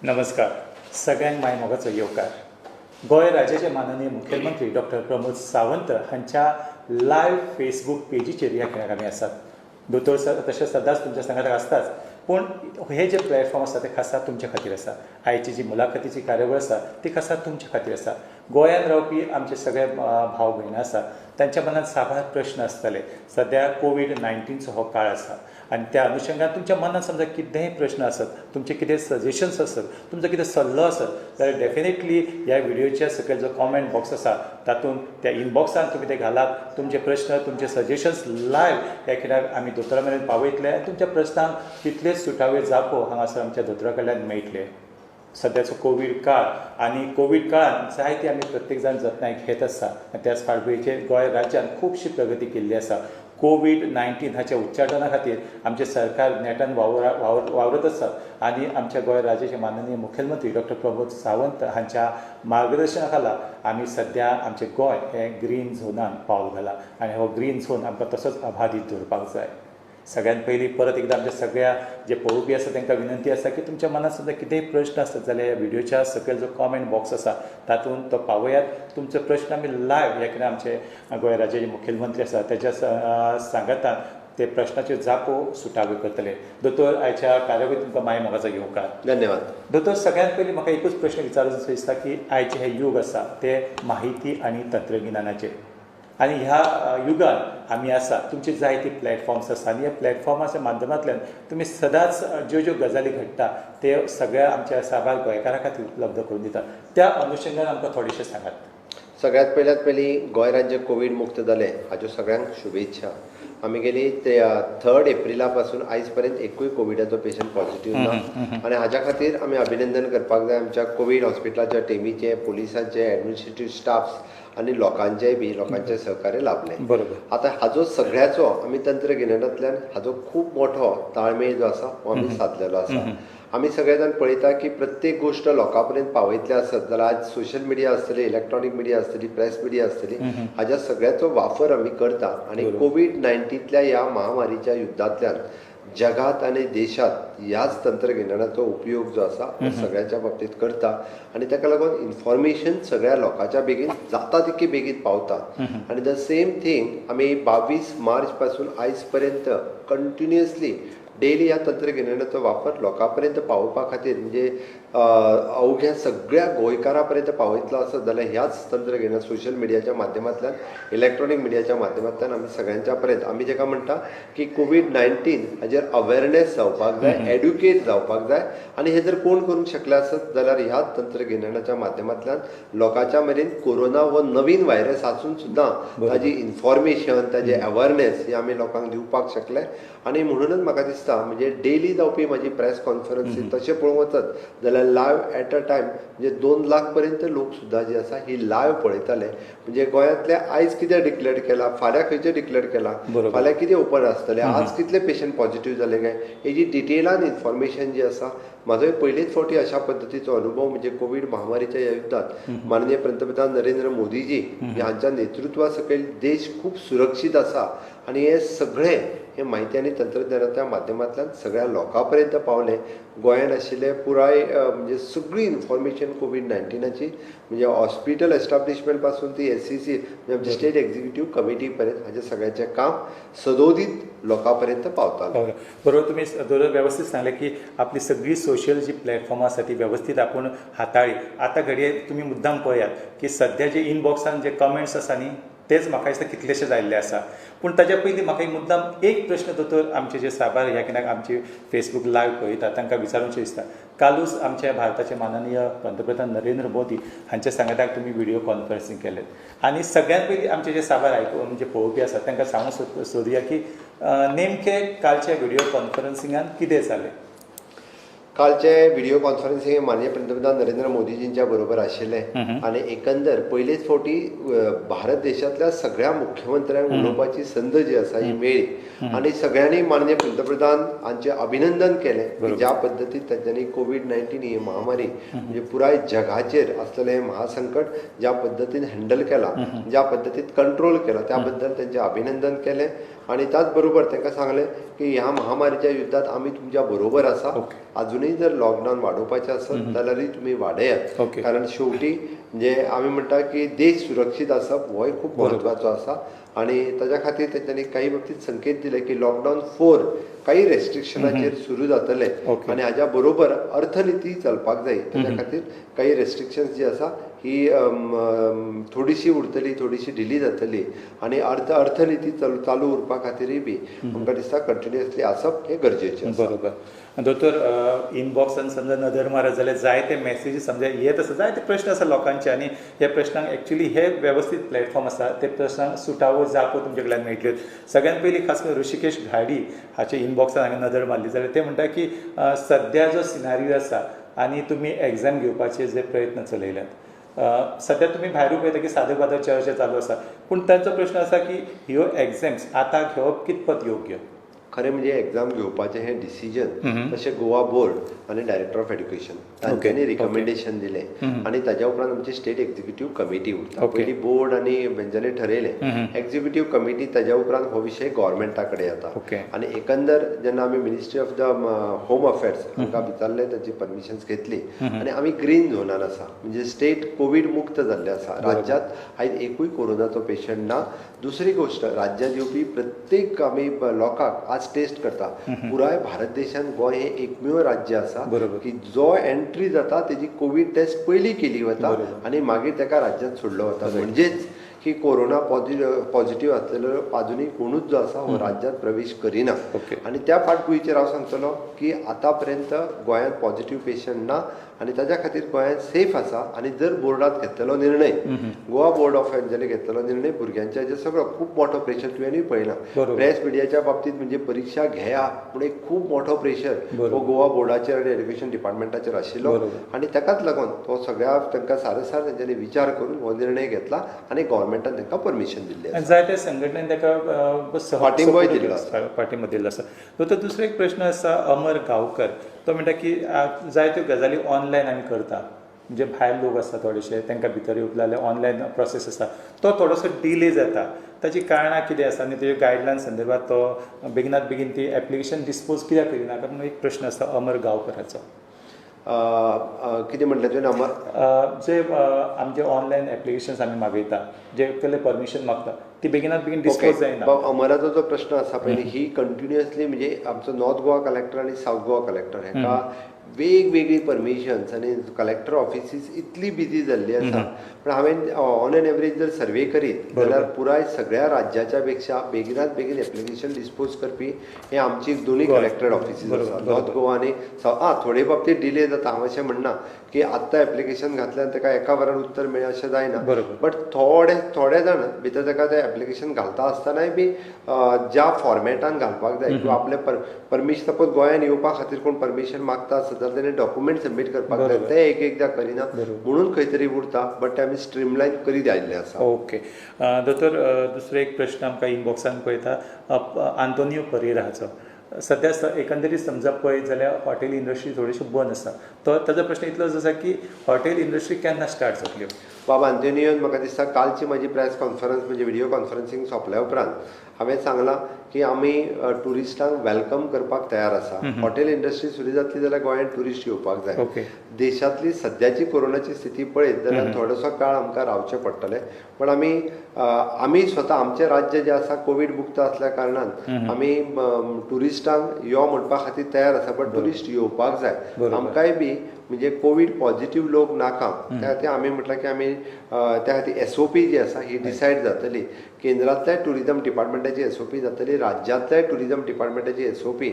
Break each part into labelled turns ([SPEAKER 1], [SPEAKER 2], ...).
[SPEAKER 1] नमस्कार. सगळ्यांक माय मोगाचो येवकार. गोंय राज्याचे माननीय मुख्यमंत्री डॉक्टर प्रमोद सावंत हांच्या लायव्ह फेसबूक पेजीचेर ह्या खेळाक आमी आसात. दोतोर तशें सदांच तुमच्या सांगात आसताच, पूण हे जे प्लॅटफॉर्म आसा ते खासा तुमच्या खातीर आसा. आयची जी मुलाखतीची कार्यावळ आसा ती खासा तुमच्या खातीर आसा. गोंयांत रावपी आमचे सगळे भाव भयणी आसा तांच्या मनात साबार प्रश्न आसतले. सद्या कोविड-19चो हो काळ आसा आनी त्या अनुशंगान तुमच्या मनात समजा कितेंय प्रश्न आसत, तुमचे कितें सजेशन्स आसत, तुमचो कितें सल्लो आसत जाल्यार डेफिनेटली ह्या व्हिडिओच्या सकयल जो कॉमेंट बॉक्स आसा तातूंत त्या इनबॉक्सान तुमी ते घालात. तुमचे प्रश्न, तुमचे सजेशन्स लायव्ह ह्या कित्याक आमी दोतोरा मेरेन पावयतले आनी तुमच्या प्रश्नांक तितलेच सुटावे जापो हांगासर आमच्या दोतोरा कडल्यान मेळटले. सद्याचो कोवीड काळ आनी कोवीड काळान जायती आमी प्रत्येक जाण जतनाय घेत आसा. त्याच फाटभुंयेचेर गोंय राज्यान खुबशी प्रगती केल्ली आसा. कोविड-19 हाच्या उच्चाटना खातीर आमचे सरकार नेटान वावरत आसा आनी आमच्या गोंय राज्याचे माननीय मुख्यमंत्री डॉक्टर प्रमोद सावंत हांच्या मार्गदर्शना खाला आमी सद्या आमचें गोंय हे ग्रीन झोनान पावल घाला आनी हो ग्रीन झोन आमकां तसोच अबाधीत दवरपाक जाय. सगळ्यात पयलीं परत एकदां आमच्या सगळ्या जे पळोवपी आसा तांकां विनंती आसा की तुमच्या मनात सुद्धा कितेंय प्रश्न आसत जाल्यार ह्या व्हिडिओच्या सकयल जो कॉमेंट बॉक्स आसा तातूंत तो पावयात. तुमचो प्रश्न आमी लायव्ह ह्या कितें आमचे गोंय राज्याचे मुख्यमंत्री आसा तेच्या सांगातान ते प्रश्नाच्यो जापो सुटाव्यो करतले. दोतोर, आयच्या कार्यावळीक तुमकां माय मोगाचो येवकार.
[SPEAKER 2] धन्यवाद.
[SPEAKER 1] दोतोर, सगळ्यात पयलीं म्हाका एकूच प्रश्न विचारूंक दिसता की आयचे हे युग आसा ते माहिती आनी तंत्रगिन्यानाचें आनी ह्या युगान आमी आसा. तुमचे जायते प्लॅटफॉर्म्स आसा आनी ह्या प्लॅटफॉर्माच्या माध्यमांतल्यान तुमी सदांच ज्यो ज्यो गजाली घडटा ते सगळ्या आमच्या साबार गोंयकारां खातीर उपलब्ध करून दितात. त्या अनुशंगान आमकां थोडेशें सांगात.
[SPEAKER 2] सगळ्यात पयली गोंय राज्य कोविड मुक्त जालें हाज्यो सगळ्यांक शुभेच्छा. आमी गेली 3 एप्रिला पासून आयज पर्यंत एकूय कोविडाचो पेशंट पॉझिटिव्ह ना आनी हाज्या खातीर आमी अभिनंदन करपाक जाय आमच्या कोविड हॉस्पिटलाच्या टिमीचे, पुलिसांचे, एडमिनिस्ट्रेटीव स्टाफ्स आनी लोकांचे सहकार्य लाभलें.
[SPEAKER 1] बरोबर.
[SPEAKER 2] आतां हाजो सगळ्याचो आमी तंत्रगिन्यानांतल्यान हाजो खूब मोठो ताळमेळ जो आसा हो आमी साधलेलो आसा. आमी सगळे जाण पळयता की प्रत्येक गोश्ट लोकां पर्यंत पावयतले आसत जाल्यार आज सोशल मिडिया आसतली, इलेक्ट्रॉनीक मिडिया आसतली, प्रेस मिडिया आसतली, हाज्या सगळ्याचो वापर आमी करता आनी कोविड-19 ह्या महामारीच्या युद्धांतल्यान जगात आनी देशात ह्याच तंत्रगिन्यानाचो उपयोग जो आसा तो सगळ्यांच्या बाबतीत करता आनी ताका लागून इन्फॉर्मेशन सगळ्या लोकांच्या बेगीन जाता तितकी बेगीन पावता. आनी द सेम थिंग आमी 22 मार्च पासून आयज पर्यंत कंटिन्युअसली डेली ह्या तंत्रगिन्यानाचो वापर लोकां पर्यंत पावोवपा खातीर म्हणजे अवघ्या सगळ्या गोंयकारां पर्यंत पावयतलो आसत जाल्यार ह्याच तंत्रगिन्यान सोशल मिडियाच्या माध्यमांतल्यान, इलेक्ट्रॉनीक मिडियाच्या माध्यमांतल्यान आमी सगळ्यांच्या पर्यंत आमी जेका म्हणटा की कोविड-19 हाजेर अवेरनेस जावपाक जाय, एड्युकेट जावपाक जाय आनी हे जर कोण करूंक शकले आसत जाल्यार ह्या तंत्रगिन्यानाच्या माध्यमांतल्यान लोकांच्या मेरेन कोरोना हो नवीन व्हायरस आसून सुद्दां ताजी इन्फॉर्मेशन, ताजे अवेरनेस ही आमी लोकांक दिवपाक शकले. आनी म्हणूनच म्हाका दिसता म्हणजे डेली जावपी म्हाजी प्रेस कॉन्फरन्सी तशें पळोवंक वचत जाल्यार लायव्ह एट अ टायम म्हणजे 2 लाख पर्यंत लोक सुद्दां जे आसा ही लायव्ह पळयताले. म्हणजे गोंयांतले आयज कितें डिक्लेअर केलां, फाल्यां खंयचें डिक्लेअर केलां, फाल्यां कितें ओपन आसतलें, आज कितले पेशंट पॉझिटिव्ह जाले काय हेजी डिटेलान इन्फॉर्मेशन जी आसा. म्हाजोय पयलीच फावटी अशा पद्दतीचो अनुभव म्हणजे कोविड महामारीच्या ह्या युद्धात माननीय पंतप्रधान नरेंद्र मोदीजी ह्यांच्या नेतृत्वा सकयल देश खूब सुरक्षीत आसा आनी हे सगळे हे माहिती आनी तंत्रज्ञानाच्या माध्यमांतल्यान सगळ्या लोकां पर्यंत पावलें. गोंयांत आशिल्ले पुराय म्हणजे सगळी इन्फॉर्मेशन कोविड-19ची म्हणजे हॉस्पिटल एस्टाब्लिशमेंट पासून ती SCC म्हणजे आमची स्टेट एक्झिक्युटीव कमिटी पर्यंत हाजें सगळ्याचें काम सदोदीत लोकां पर्यंत पावतालें.
[SPEAKER 1] बरोबर. तुम्ही व्यवस्थित सांगले की आपली सगळी सोशल जी प्लॅटफॉर्मां आसा ती व्यवस्थित आपूण हाताळ्ळी. आतां घडये तुमी मुद्दाम पळयात की सद्या जे इनबॉक्सान जे कमेंट्स आसा न्ही तेच म्हाका दिसता कितलेशे जाल्ले आसा. पूण ताच्या पयलीं म्हाका मुद्दाम एक प्रश्न दोतोर आमचे जे साबार ह्या कित्याक आमची फेसबूक लायव्ह पळयता तांकां विचारूंचें दिसता. कालूच आमच्या भारताचे माननीय पंतप्रधान नरेंद्र मोदी हांच्या सांगाताक तुमी व्हिडिओ कॉन्फरन्सिंग केलें आनी सगळ्यांत पयलीं आमचे जे साबार म्हणजे पळोवपी आसात तांकां सांगूंक सोदुया की नेमकें कालच्या व्हिडिओ कॉन्फरन्सिंगान कितें जालें.
[SPEAKER 2] कालचे व्हिडिओ कॉन्फरन्सिंग माननीय पंतप्रधान नरेंद्र मोदीजींच्या बरोबर आशिल्लें आनी एकंदर पयलेच फावटी भारत देशांतल्या सगळ्या मुख्यमंत्र्यांक उलोवपाची संद जी आसा ही मेळ्ळी आनी सगळ्यांनी माननीय पंतप्रधान हांचें अभिनंदन केलें ज्या पद्दतीन तांच्यांनी कोविड-19 ही महामारी म्हणजे पुराय जगाचेर आसलेलें हें महासंकट ज्या पद्दतीन हँडल केलां, ज्या पद्दतीन कंट्रोल केला त्या बद्दल तांचें अभिनंदन केलें. आणि त्याच बरोबर तांकां सांगलें की ह्या महामारीच्या युद्धात आमी तुमच्या बरोबर आसा. अजूनही जर लॉकडाऊन वाडोवपाचें आसत जाल्यारय तुमी वाडयात. कारण शेवटी म्हणजे आमी म्हणटा की देश सुरक्षीत आसप होय खूब म्हत्वाचो आसा. आणि ताच्या खातीर तेंच्यांनी काही बाबतींत संकेत दिले की लॉकडाऊन 4 काही रेस्ट्रिक्शनाचेर सुरू जातले आणि हाच्या बरोबर अर्थनिती चलपाक जाय. ताच्या खातीर काही रेस्ट्रिक्शन्स जी आसा ही थोडीशी उरतली, थोडीशी ढिली जातली आणि अर्थनिती चालू उरपा खातीरय बी आमकां दिसता कंटिन्युअसली आसप हें गरजेचें आसा.
[SPEAKER 1] बरोबर. दोतोर इनबॉक्सान समजा नदर मारत जाल्यार जायते मेसेजीस समजा येत आसा, जायते प्रश्न आसा लोकांचे आनी ह्या प्रश्नांक एक्चुअली हे वेवस्थीत प्लॅटफॉर्म आसा ते प्रश्नांक सुटावो जापो तुमचे कडल्यान मेळटल्यो. सगळ्यात पयलीं खास करून ऋषिकेश घाडी हाचे इनबॉक्सान हांवें नदर मारली जाल्यार ते म्हणटा की सद्या जो सिनारियो आसा आनी तुमी एग्जाम घेवपाचे जे प्रयत्न चलयल्यात सध्या तुम्ही भायर पळयता की सादर बादर चर्चा चालू आसा पूण तांचो प्रश्न आसा की ह्यो एग्जाम्स आतां घेवप कितपत योग्य.
[SPEAKER 2] खरें म्हणजे एग्जाम घेवपाचें हें डिसिजन तशें गोवा बोर्ड आनी डायरेक्टर ऑफ एड्युकेशन तांच्यांनी रिकमेंडेशन दिलें आनी ताच्या उपरांत आमची स्टेट एक्झिक्युटीव कमिटी उरता. पयलीं बोर्ड आनी बेंचांनी ठरयलें. एक्झिक्युटीव कमिटी ताच्या उपरांत हो विशय गव्हर्मेंटा कडेन येता आनी एकंदर जेन्ना आमी ministry of the home affairs हांकां विचारलें ताची परमिशन्स घेतली आनी आमी ग्रीन झोनान आसा म्हणजे स्टेट कोवीड मुक्त जाल्ले आसा. राज्यांत आयज एकूय कोरोनाचो पेशंट ना. दुसरी गोश्ट राज्यांत येवपी प्रत्येक आमी लोकांक आज टेस्ट करता. पुराय भारत देशांत गोंय हें एकमेव राज्य आसा की जो एंट्री जाता तेजी कोवीड टेस्ट पयलीं केली वता आनी मागीर ताका राज्यांत सोडलो वता. म्हणजेच की कोरोना पॉझिटिव्ह आसलेलो अजुनूय कोणूच जो आसा हो राज्यांत प्रवेश करिना. आनी त्या फाटभुंयेचेर हांव सांगतलो की आतां पर्यंत गोंयांत पॉझिटिव्ह पेशंट ना आनी ताच्या खातीर गोंयांत सेफ आसा. आनी जर बोर्डात घेतलेलो निर्णय गोवा बोर्ड ऑफ हेल्थानी घेतलेलो निर्णय भुरग्यांच्या हेजेर सगळो खूब मोठो प्रेशर तुवेंय पळयला. प्रेस मिडियाच्या बाबतींत म्हणजे परीक्षा घेया पूण एक खूब मोठो प्रेशर हो गोवा बोर्डाचेर आनी एड्युकेशन डिपार्टमेंटाचेर आशिल्लो आनी ताकाच लागून तो सगळ्या तांकां सारसार तेंच्यांनी विचार करून हो निर्णय घेतला आनी गव्हर्मेंटान तांकां परमिशन दिल्लें आसा.
[SPEAKER 1] जायत्या संघटनेन ताका
[SPEAKER 2] पाठिंबोय दिल्लो आसा.
[SPEAKER 1] पाठिंबो दिल्लो आसा. तर दुसरो एक प्रश्न आसा अमर गांवकर तो म्हणटा की जायत्यो गजाली ऑनलायन आमी करता म्हणजे भायर लोक आसता थोडेशे तांकां भितर येवंक जाल्यार ऑनलायन प्रोसेस आसा तो थोडोसो डिले जाता. ताची कारणां कितें आसा आनी तेज्या गायडलायन संदर्भात तो बेगिनात बेगीन ती एप्लिकेशन डिस्पोज कित्याक करिना कारण एक प्रश्न आसा अमर गांवकराचो.
[SPEAKER 2] कितें म्हटलें तुवें अमर
[SPEAKER 1] जे आमचे ऑनलायन एप्लिकेशन्स आमी मागयता जे केले परमिशन मागता ती बेगिनात बेगीन डिस्पोज जायना.
[SPEAKER 2] अमराचो जो प्रश्न आसा पळय ही कंटिन्युअसली म्हणजे आमचो नॉर्थ गोवा कलेक्टर आनी सावथ गोवा कलेक्टर हाका वेगवेगळी परमिशन्स आनी कलेक्टर ऑफिसीस इतली बिजी जाल्ली आसा. पण हांवें ऑन एन एवरेज जर सर्वे करीत जाल्यार पुराय सगळ्या राज्याच्या पेक्षा बेगिनात बेगीन एप्लिकेशन डिस्पोज करपी हे आमची दोनूय कलेक्टेड ऑफिसीस आसा नॉर्थ गोवा आनी थोडे बाबतींत डिले जाता. हांव अशें म्हणना की आत्तां एप्लिकेशन घातल्यान ताका एका वरान उत्तर मेळ्ळें अशें जायना. बट थोडे जाण भितर ताका तें एप्लिकेशन घालता आसतनाय बी ज्या फॉर्मेटान घालपाक जाय किंवा आपले परमिशन सपोज गोंयान येवपा खातीर कोण परमिशन मागता आसत जाल्यार तेणें डॉक्युमेंट सबमीट करपाक जाय ते एकदां करिना म्हणून खंय तरी उरता. बट ते आमी स्ट्रीमलायन करीत आयिल्ले आसा.
[SPEAKER 1] ओके दोतोर दुसरो एक प्रश्न आमकां इनबॉक्सान पळयता आंतोनियो परेराचो. सध्या एकंदरीत समजा पळयत जाल्यार हॉटेल इंडस्ट्री थोडीशी बंद आसा. तो ताजो प्रश्न इतलोच आसा की हॉटेल इंडस्ट्री केन्ना स्टार्ट जातल्यो.
[SPEAKER 2] बाबा आंतोनियोन म्हाका दिसता कालची म्हजी प्रेस कॉन्फरन्स म्हणजे व्हिडिओ कॉन्फरन्सिंग सोंपल्या उपरांत हांवें सांगलां की आमी टुरिस्टांक वेलकम करपाक तयार आसा. हॉटेल इंडस्ट्री सुरू जातली जाल्यार गोंयांत टुरिस्ट येवपाक जाय. देशांतली सद्याची कोरोनाची स्थिती पळयत जाल्यार थोडोसो काळ आमकां रावचें पडटलें. पण आमी स्वता आमचें राज्य जें आसा कोवीड मुक्त आसल्या कारणान आमी टुरिस्टांक यो म्हणपा खातीर तयार आसा. बट टुरिस्ट येवपाक जाय. आमकांय बी म्हणजे कोवीड पॉझिटिव्ह लोक नाका त्या खातीर आमी म्हटलां की आमी त्या खातीर SOP जी आसा ही डिसायड जातली. केंद्रांतल्या टुरिजम डिपार्टमेंटाची SOP जातली राज्यांतल्या टुरिजम डिपार्टमेंटाची SOP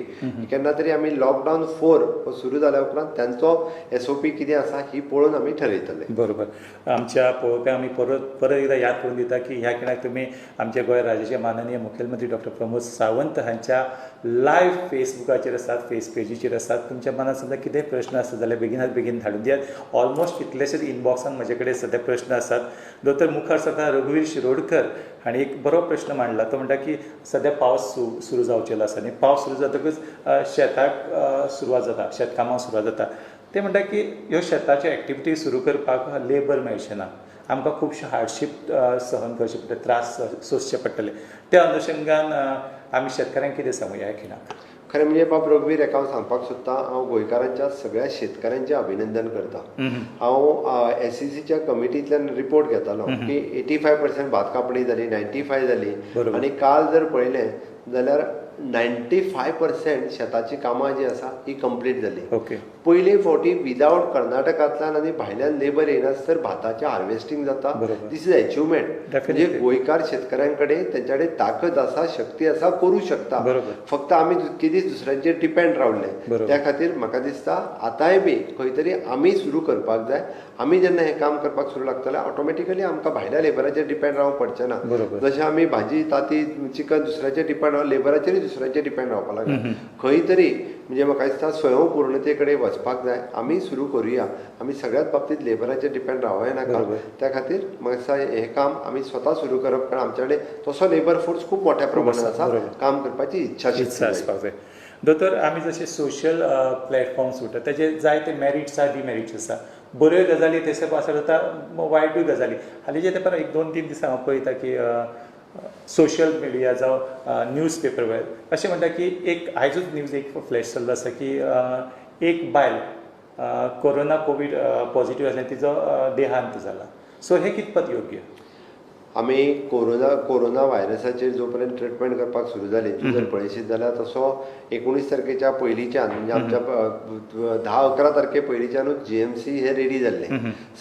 [SPEAKER 2] केन्ना तरी आमी लॉकडावन 4 सुरू जाल्या उपरांत त्यांचो SOP कितें आसा ही पळोवन आमी ठरयतले.
[SPEAKER 1] बरोबर. आमच्या पळोवप्यांक आमी परत एकदां याद करून दिता की ह्या खिणाक तुमी आमचे गोंय राज्याचे माननीय मुखेलमंत्री डॉक्टर प्रमोद सावंत हांच्या लायव्ह फेसबुकाचेर आसात फेस पेजीचेर आसात. तुमच्या मनात समजा कितेंय प्रश्न आसत जाल्यार बेगिनात बेगीन धाडून दियात. ऑलमोस्ट कितलेशेच इनबॉक्सान म्हजे कडेन सद्या प्रश्न आसात. दोतोर मुखार सरता रघुवीर शिरोडकर हांणी एक बरो प्रश्न मांडला. तो म्हणटा की सद्या पावस सुरू जावचेलो आसा आनी पावस सुरू जातकच शेताक सुरवात जाता शेतकामाक सुरवात जाता. ते म्हणटा की ह्यो शेताच्यो एक्टिविटी सुरू करपाक लेबर मेळचे ना. आमकां खुबशे हार्डशीप सहन करचे पडटले त्रास सोंसचे पडटले. त्या अनुशंगान आमी शेतकऱ्यांक कितें सांगुया ह्या खिणाक?
[SPEAKER 2] खरें म्हणजे बाब रघुवीर हेका हांव सांगपाक सोदतां, हांव गोंयकारांच्या सगळ्या शेतकाऱ्यांचें अभिनंदन करतां. हांव SECच्या कमिटींतल्यान रिपोर्ट घेतालो की 85% भात कापणी जाली, 95 जाली,
[SPEAKER 1] बरोबर.
[SPEAKER 2] आनी काल जर पळयलें जाल्यार 95% शेताची कामां जी आसा ही कंप्लीट जाली.
[SPEAKER 1] ओके.
[SPEAKER 2] पयलीं फावटी विदावट कर्नाटकांतल्यान आनी भायल्यान लेबर येनासर भाताचें हार्वेस्टिंग जाता.
[SPEAKER 1] बरोबर.
[SPEAKER 2] This is achievement. म्हणजे
[SPEAKER 1] Definitely.
[SPEAKER 2] गोंयकार शेतकऱ्यां कडेन तेंच्या कडेन ताकद आसा, शक्ती आसा, करूं शकता.
[SPEAKER 1] बरोबर.
[SPEAKER 2] फक्त आमी कितें दुसऱ्यांचेर डिपेंड रावले.
[SPEAKER 1] बरोबर.
[SPEAKER 2] त्या खातीर म्हाका दिसता आतांय बी खंय तरी आमी सुरू करपाक जाय. आमी जेन्ना हें काम करपाक सुरू लागतले ऑटोमॅटिकली आमकां भायल्या लेबराचेर डिपेंड रावंक पडचें ना.
[SPEAKER 1] बरोबर.
[SPEAKER 2] जशें आमी भाजी ताती चिकन दुसऱ्याचेर डिपेंड रावले, लेबराचेरूय दुसऱ्याचेर डिपेंड रावपाक लागले. खंय तरी म्हणजे म्हाका दिसता स्वयंपूर्णते कडेन वचपाक जाय. आमी सुरू करुया. आमी सगळ्याच बाबतींत लेबराचेर डिपेंड रावूंक नाका.
[SPEAKER 1] बरोबर.
[SPEAKER 2] त्या खातीर म्हाका दिसता हें काम आमी स्वता सुरू करप, कारण आमचे कडेन तसो लेबर फोर्स खूब मोठ्या प्रमाणात आसा.
[SPEAKER 1] बरोबर.
[SPEAKER 2] काम करपाची इच्छा
[SPEAKER 1] आसपाक जाय. दोतोर, आमी जशे सोशल प्लॅटफॉर्म्स उरता तेजे जायते मेरिट्स आसा, डिमेरिट्स आसा. बऱ्यो गजाली थंयसर आसा जाता, वायटूय गजाली. हालींच्या तेंपार 1-2-3 दिसा हांव पळयता की सोशल मिडिया जावं न्यूज पेपर वेळ अशें म्हणटा की एक आयजूच न्यूज एक फ्लॅश जाल्लो आसा की एक बायल कोवीड पॉझिटिव्ह आसलें तिचो देहांत जाला. सो हें कितपत योग्य?
[SPEAKER 2] आमी कोरोना व्हायरसाचेर जो पर्यंत ट्रिटमेंट करपाक सुरू जाली, तूं जर पळयशीत जाल्यार तसो 19 तारखेच्या पयलींच्यान म्हणजे आमच्या 10-11 तारखे पयलींच्यानूच GMC हे रेडी जाल्ले.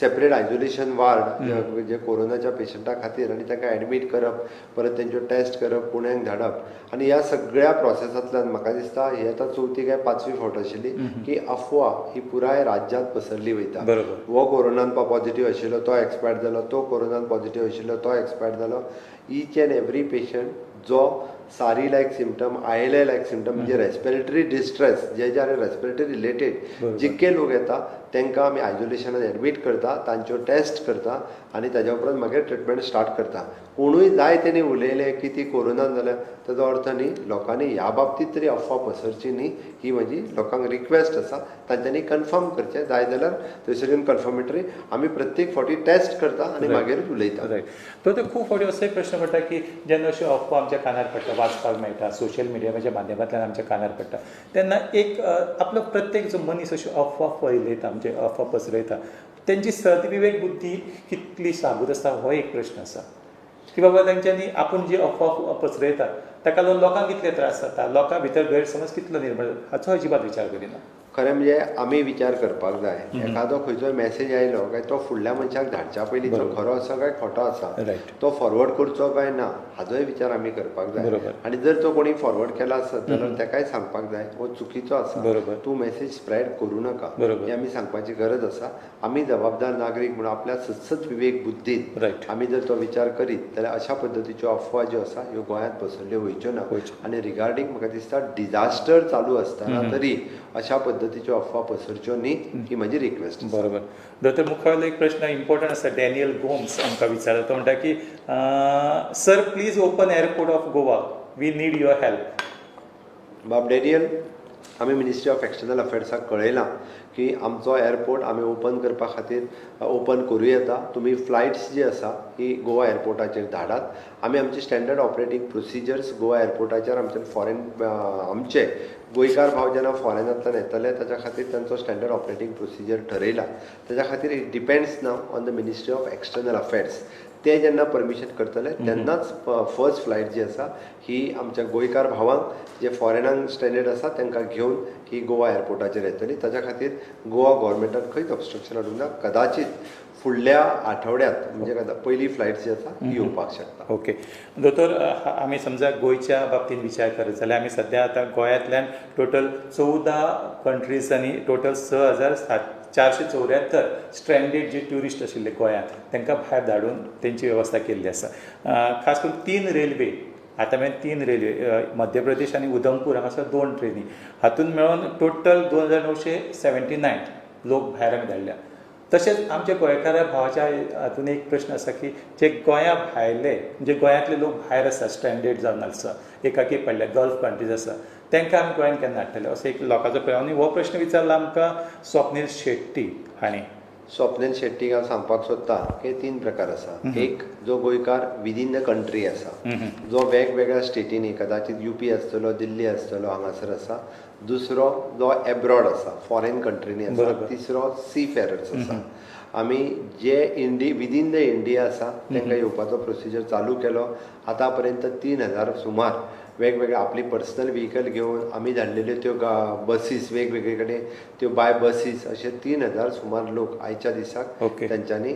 [SPEAKER 2] सेपरेट आयसोलेशन वार्ड जे कोरोनाच्या पेशंटा खातीर, आनी तांकां एडमीट करप, परत तेंच्यो टेस्ट करप, पुण्याक धाडप, आनी ह्या सगळ्या प्रोसेसांतल्यान म्हाका दिसता ही आतां 4थी काय 5वी फावट आशिल्ली की अफवा ही पुराय राज्यांत पसरली वयता.
[SPEAKER 1] बरोबर.
[SPEAKER 2] हो कोरोनान पॉझिटिव्ह आशिल्लो तो एक्सपायर्ड जालो, तो कोरोनान पॉझिटिव्ह आशिल्लो तो एक्सपायर्ड जालो. ईच अँड एवरी पेशंट जो सारी लायक सिमटम, ILA लायक सिमटम म्हणजे रेस्पिरेटरी डिस्ट्रेस, जे रेस्पिरेटरी रिलेटेड जितके लोक येता तांकां आमी आयसोलेशनान एडमीट करता, तांच्यो टेस्ट करता, आनी ताज्या उपरांत मागीर ट्रिटमेंट स्टार्ट करता. कोणूय जाय तेणी उलयलें की ती कोरोनान जाल्या ताजो अर्थ न्ही. लोकांनी ह्या बाबतींत तरी अफवा पसरची न्ही, ही म्हजी लोकांक रिक्वेस्ट आसा. तांच्यांनी कन्फर्म करचें, जाय जाल्यार थंयसर कन्फर्मेटरी आमी प्रत्येक फावटी टेस्ट करता आनी मागीर उलयता.
[SPEAKER 1] रायट. तर खूब फावटी असोय प्रश्न पडटा की जेन्ना अश्यो अफवा आमच्या कानार पडटा, वाचपाक मेळटा, सोशल मिडियाच्या माध्यमांतल्यान आमच्या कानार पडटा, तेन्ना एक आपलो प्रत्येक जो मनीस अश्यो अफवा फैलयता, म्हणजे अफवा पसरयता, तेंची सदविवेक बुद्धी कितली साबूत आसता हो एक प्रश्न आसा. की बाबा तेंच्यांनी आपूण जी अफवा पसरयता ताका लागून लोकांक कितले त्रास जाता, लोकां भितर गैरसमज कितलो निर्माण जाता, हाचो अजिबात विचार करिना.
[SPEAKER 2] खरें म्हणजे आमी विचार करपाक जाय. एखादो खंयचोय मेसेज आयलो काय तो फुडल्या मनशाक धाडच्या पयलीं तो खरो आसा काय खोटो आसा,
[SPEAKER 1] रायट.
[SPEAKER 2] तो फॉरवर्ड करचो काय ना, हाचोय विचार आमी करपाक जाय.
[SPEAKER 1] बरोबर.
[SPEAKER 2] आनी जर तो कोणी फॉरवर्ड केला आसत जाल्यार ताकाय सांगपाक जाय हो चुकीचो आसा,
[SPEAKER 1] बरोबर.
[SPEAKER 2] तूं मेसेज स्प्रेड करूं नाका,
[SPEAKER 1] बरोबर.
[SPEAKER 2] ही आमी सांगपाची गरज आसा. आमी जबाबदार नागरीक म्हणून आपल्या सतत विवेक बुद्दीन
[SPEAKER 1] रायट.
[SPEAKER 2] आमी जर तो विचार करीत जाल्यार अशा पद्दतीच्यो अफवा ज्यो आसा ह्यो गोंयांत पसरल्यो वयच्यो ना. आनी रिगार्डींग म्हाका दिसता डिजास्टर चालू आसतना तरी अशा पद्दतीच्यो अफवा पसरच्यो न्ही, ही म्हजी रिक्वेस्ट.
[SPEAKER 1] बरोबर. दोतोर, मुखावेलो एक प्रश्न इम्पॉर्टंट आसा. डॅनियल गोम्स आमकां विचारता. तो म्हणटा की sir please open airport of Goa, we need your help.
[SPEAKER 2] बाब डॅनियल, आमी मिनिस्ट्री ऑफ एक्सटर्नल अफेर्साक कळयलां की आमचो एअरपोर्ट आमी ओपन करपा खातीर ओपन करूं येता. तुमी फ्लायट्स जी आसा ही गोवा एअरपोर्टाचेर धाडात. आमी आमचे स्टँडर्ड ऑपरेटींग प्रोसिजर्स गोवा एअरपोर्टाचेर आमचे आमचे गोंयकार भाव जेन्ना फॉरेनांतल्यान येतले ताच्या खातीर तांचो स्टँडर्ड ऑपरेटींग प्रोसिजर ठरयला. ताच्या खातीर it depends now on the ministry of external affairs. ते जेन्ना परमिशन करतले तेन्नाच फर्स्ट फ्लायट जी आसा ही आमच्या गोंयकार भावांक जे फॉरेनाक स्टँडर्ड आसा तांकां घेवन ही गोवा एअरपोर्टाचेर येतली. ताच्या खातीर गोवा गव्हर्मेंटान खंयच ऑब्स्ट्रक्शन हाडूंक ना. कदाचित फुडल्या आठवड्यात म्हणजे पयली फ्लायट जी आसा ही येवपाक शकता.
[SPEAKER 1] ओके. दोतोर, आमी समजा गोंयच्या बाबतींत विचार करत जाल्यार आमी सद्या आतां गोंयांतल्यान टोटल 14 कंट्रीजांनी टोटल 6,474 स्ट्रँडेड जे ट्युरिस्ट आशिल्ले गोंयांत तांकां भायर धाडून तेंची वेवस्था केल्ली आसा. खास करून 3 रेल्वे आतां मेरेन 3 रेल्वे मध्य प्रदेश आनी उधमपूर हांगासर 2 ट्रेनी, हातूंत मेळून टोटल 2,979 लोक भायर आमी धाडल्या. तशेंच आमच्या गोंयकारा भावाच्या हातून एक प्रश्न आसा की जे गोंया भायले म्हणजे गोंयांतले लोक भायर आसा, स्ट्रँडेड जावन आसा, एकाकी पडल्या, गल्फ कंट्रीज आसा, तांकां आमी गोंयांत केन्ना हाडटले असो एक लोकांचो प्रश्न. आनी हो प्रश्न विचारला आमकां स्वप्नील शेट्टी हांणी.
[SPEAKER 2] स्वप्नील शेट्टीक हांव सांगपाक सोदतां की 3 प्रकार आसा. एक जो गोंयकार विदीन द कंट्री आसा, जो वेगवेगळ्या स्टेटींनी कदाचित UP आसतलो, दिल्ली आसतलो, हांगासर आसा. दुसरो जो एब्रॉड आसा, फॉरेन कंट्रीनी आसा. तिसरो सी फेरर्स आसा. आमी जे विदीन द इंडिया आसा तांकां येवपाचो प्रोसिजर चालू केलो. आतां पर्यंत 3,000 सुमार वेगवेगळे आपली पर्सनल व्हेकल घेवन आमी धाडलेल्यो त्यो बसीस वेगवेगळे कडेन त्यो बाय बसीस अशे 3,000 सुमार लोक आयच्या दिसाक तेंच्यांनी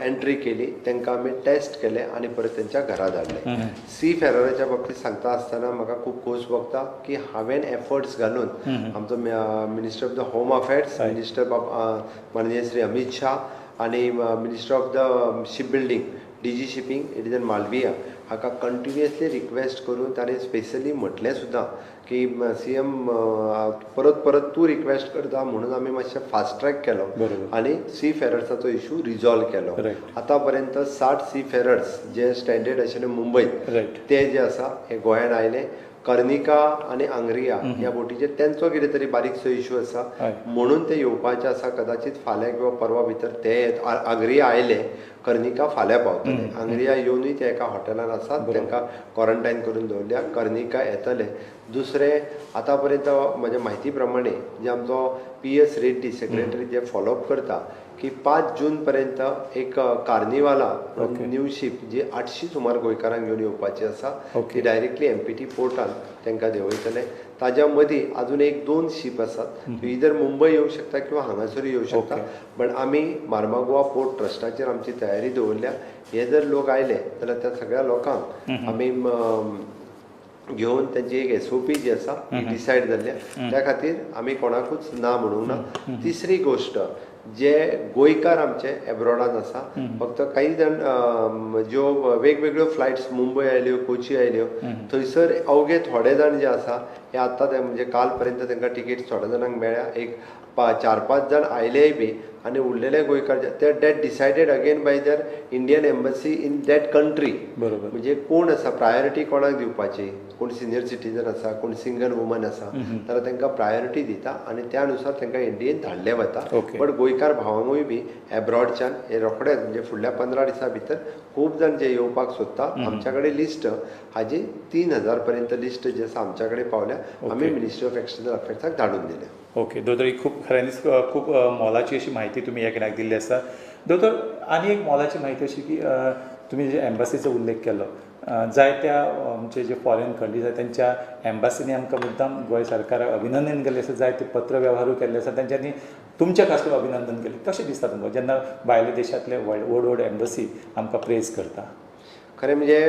[SPEAKER 2] एंट्री केली. तांकां आमी टेस्ट केले आनी परत तेंच्या घरा धाडले. सी फेरराच्या बाबतींत सांगता आसतना म्हाका खूब खोस भोगता की हांवें एफर्ट्स घालून आमचो minister of the home affairs, minister माननीय श्री अमित शाह आनी minister of the ship building DG shipping it is in Malviya हाका कंटिन्युअसली रिक्वेस्ट करून ताणें स्पेशली म्हटलें सुद्दां की CM परत परत तूं रिक्वेस्ट करता म्हणून आमी मातशें फास्ट ट्रॅक केलो आनी सी फेरर्साचो इशू रिजॉल्व केलो. आतां पर्यंत 60 सी फेरर्स जे स्टँडर्ड आशिल्ले मुंबयत ते जे आसा हे गोंयांत आयले. कर्निका आनी आंग्रिया ह्या बोटीचेर तेंचो कितें तरी बारीकसो इशू आसा म्हणून ते येवपाचे आसा. कदाचित फाल्यां किंवा परवा भितर ते आंग्रिया आयले, कर्निका फाल्यां पावतले. आंग्रिया येवनूय ते एका हॉटेलान आसात, तांकां क्वॉरंटायन करून दवरल्या. कर्निका येतले. दुसरें आतां पर्यंत म्हज्या म्हायती प्रमाणे जे आमचो PS रेड्डी सेक्रेटरी जे फॉलोअप करता की 5 जून पर्यंत एक कार्निवाला न्यू शीप जी 800 सुमार गोंयकारांक घेवन येवपाची आसा ती डायरेक्टली MPT पोर्टान तांकां देंवयतले. ताज्या मदीं अजून 1-2 शीप आसात त्यो इधर मुंबय येवंक शकता किंवा हांगासरूय येवंक शकता. पण आमी मार्मागोवा पोर्ट ट्रस्टाचेर आमची तयारी दवरल्या. हे जर लोक आयले जाल्यार त्या सगळ्या लोकांक आमी घेवन त्यांची एक SOP जी आसा ती डिसायड जाल्ल्या. त्या खातीर आमी कोणाकूच ना म्हणूंक ना. तिसरी गोश्ट जे गोंयकार आमचे एब्रॉडान आसा, फक्त काही जाण ज्यो वेगवेगळ्यो फ्लायट्स मुंबय आयल्यो, कोची आयल्यो, थंयसर अवघे थोडे जाण जे आसा हे आतां ते म्हणजे काल पर्यंत तांकां टिकेट्स थोड्या जाणांक मेळ्ळ्या. एक 4-5 जाण आयलेय बी आनी उरलेले गोंयकार ते डेट डिसायडेड अगेन बाय दर Indian embassy in that country. म्हणजे कोण आसा प्रायोरिटी कोणाक दिवपाची, कोण सिनियर सिटीजन आसा, कोण सिंगल वुमन आसा जाल्यार तांकां प्रायोरिटी दिता आनी त्या अनुसार तांकां इंडियेन धाडले वता. पण गोंयकार भावांकूय बी एब्रॉडच्यान हे रोखडेच म्हणजे फुडल्या 15 दिसां भितर खूब जाण जे येवपाक सोदता. आमच्या कडेन लिस्ट हाजी 3,000 पर्यंत लिस्ट जी आसा आमच्या कडेन पावल्या. आमी मिनिस्ट्री ऑफ एक्सटर्नल अफेर्साक धाडून दिल्या.
[SPEAKER 1] ओके दोतोर, खूब खऱ्यांनीच खूब मोलाची अशी माहिती तुमी ह्या कित्याक दिल्ली आसा. दोतोर, आनी एक मोलाची माहिती अशी की तुमी जे एम्बसीचो उल्लेख केलो, जायत्या आमचे जे फॉरेन कंट्रीज आसा त्यांच्या एम्बसीनी आमकां मुद्दाम गोंय सरकाराक अभिनंदन केल्लें आसा, जायते पत्र वेव्हारूय केल्ले आसा, तेंच्यांनी तुमच्या खास करून अभिनंदन केलें. कशें दिसता तुमकां जेन्ना भायल्या देशांतले व्हड व्हड एम्बसी आमकां प्रेज करता?
[SPEAKER 2] खरें म्हणजे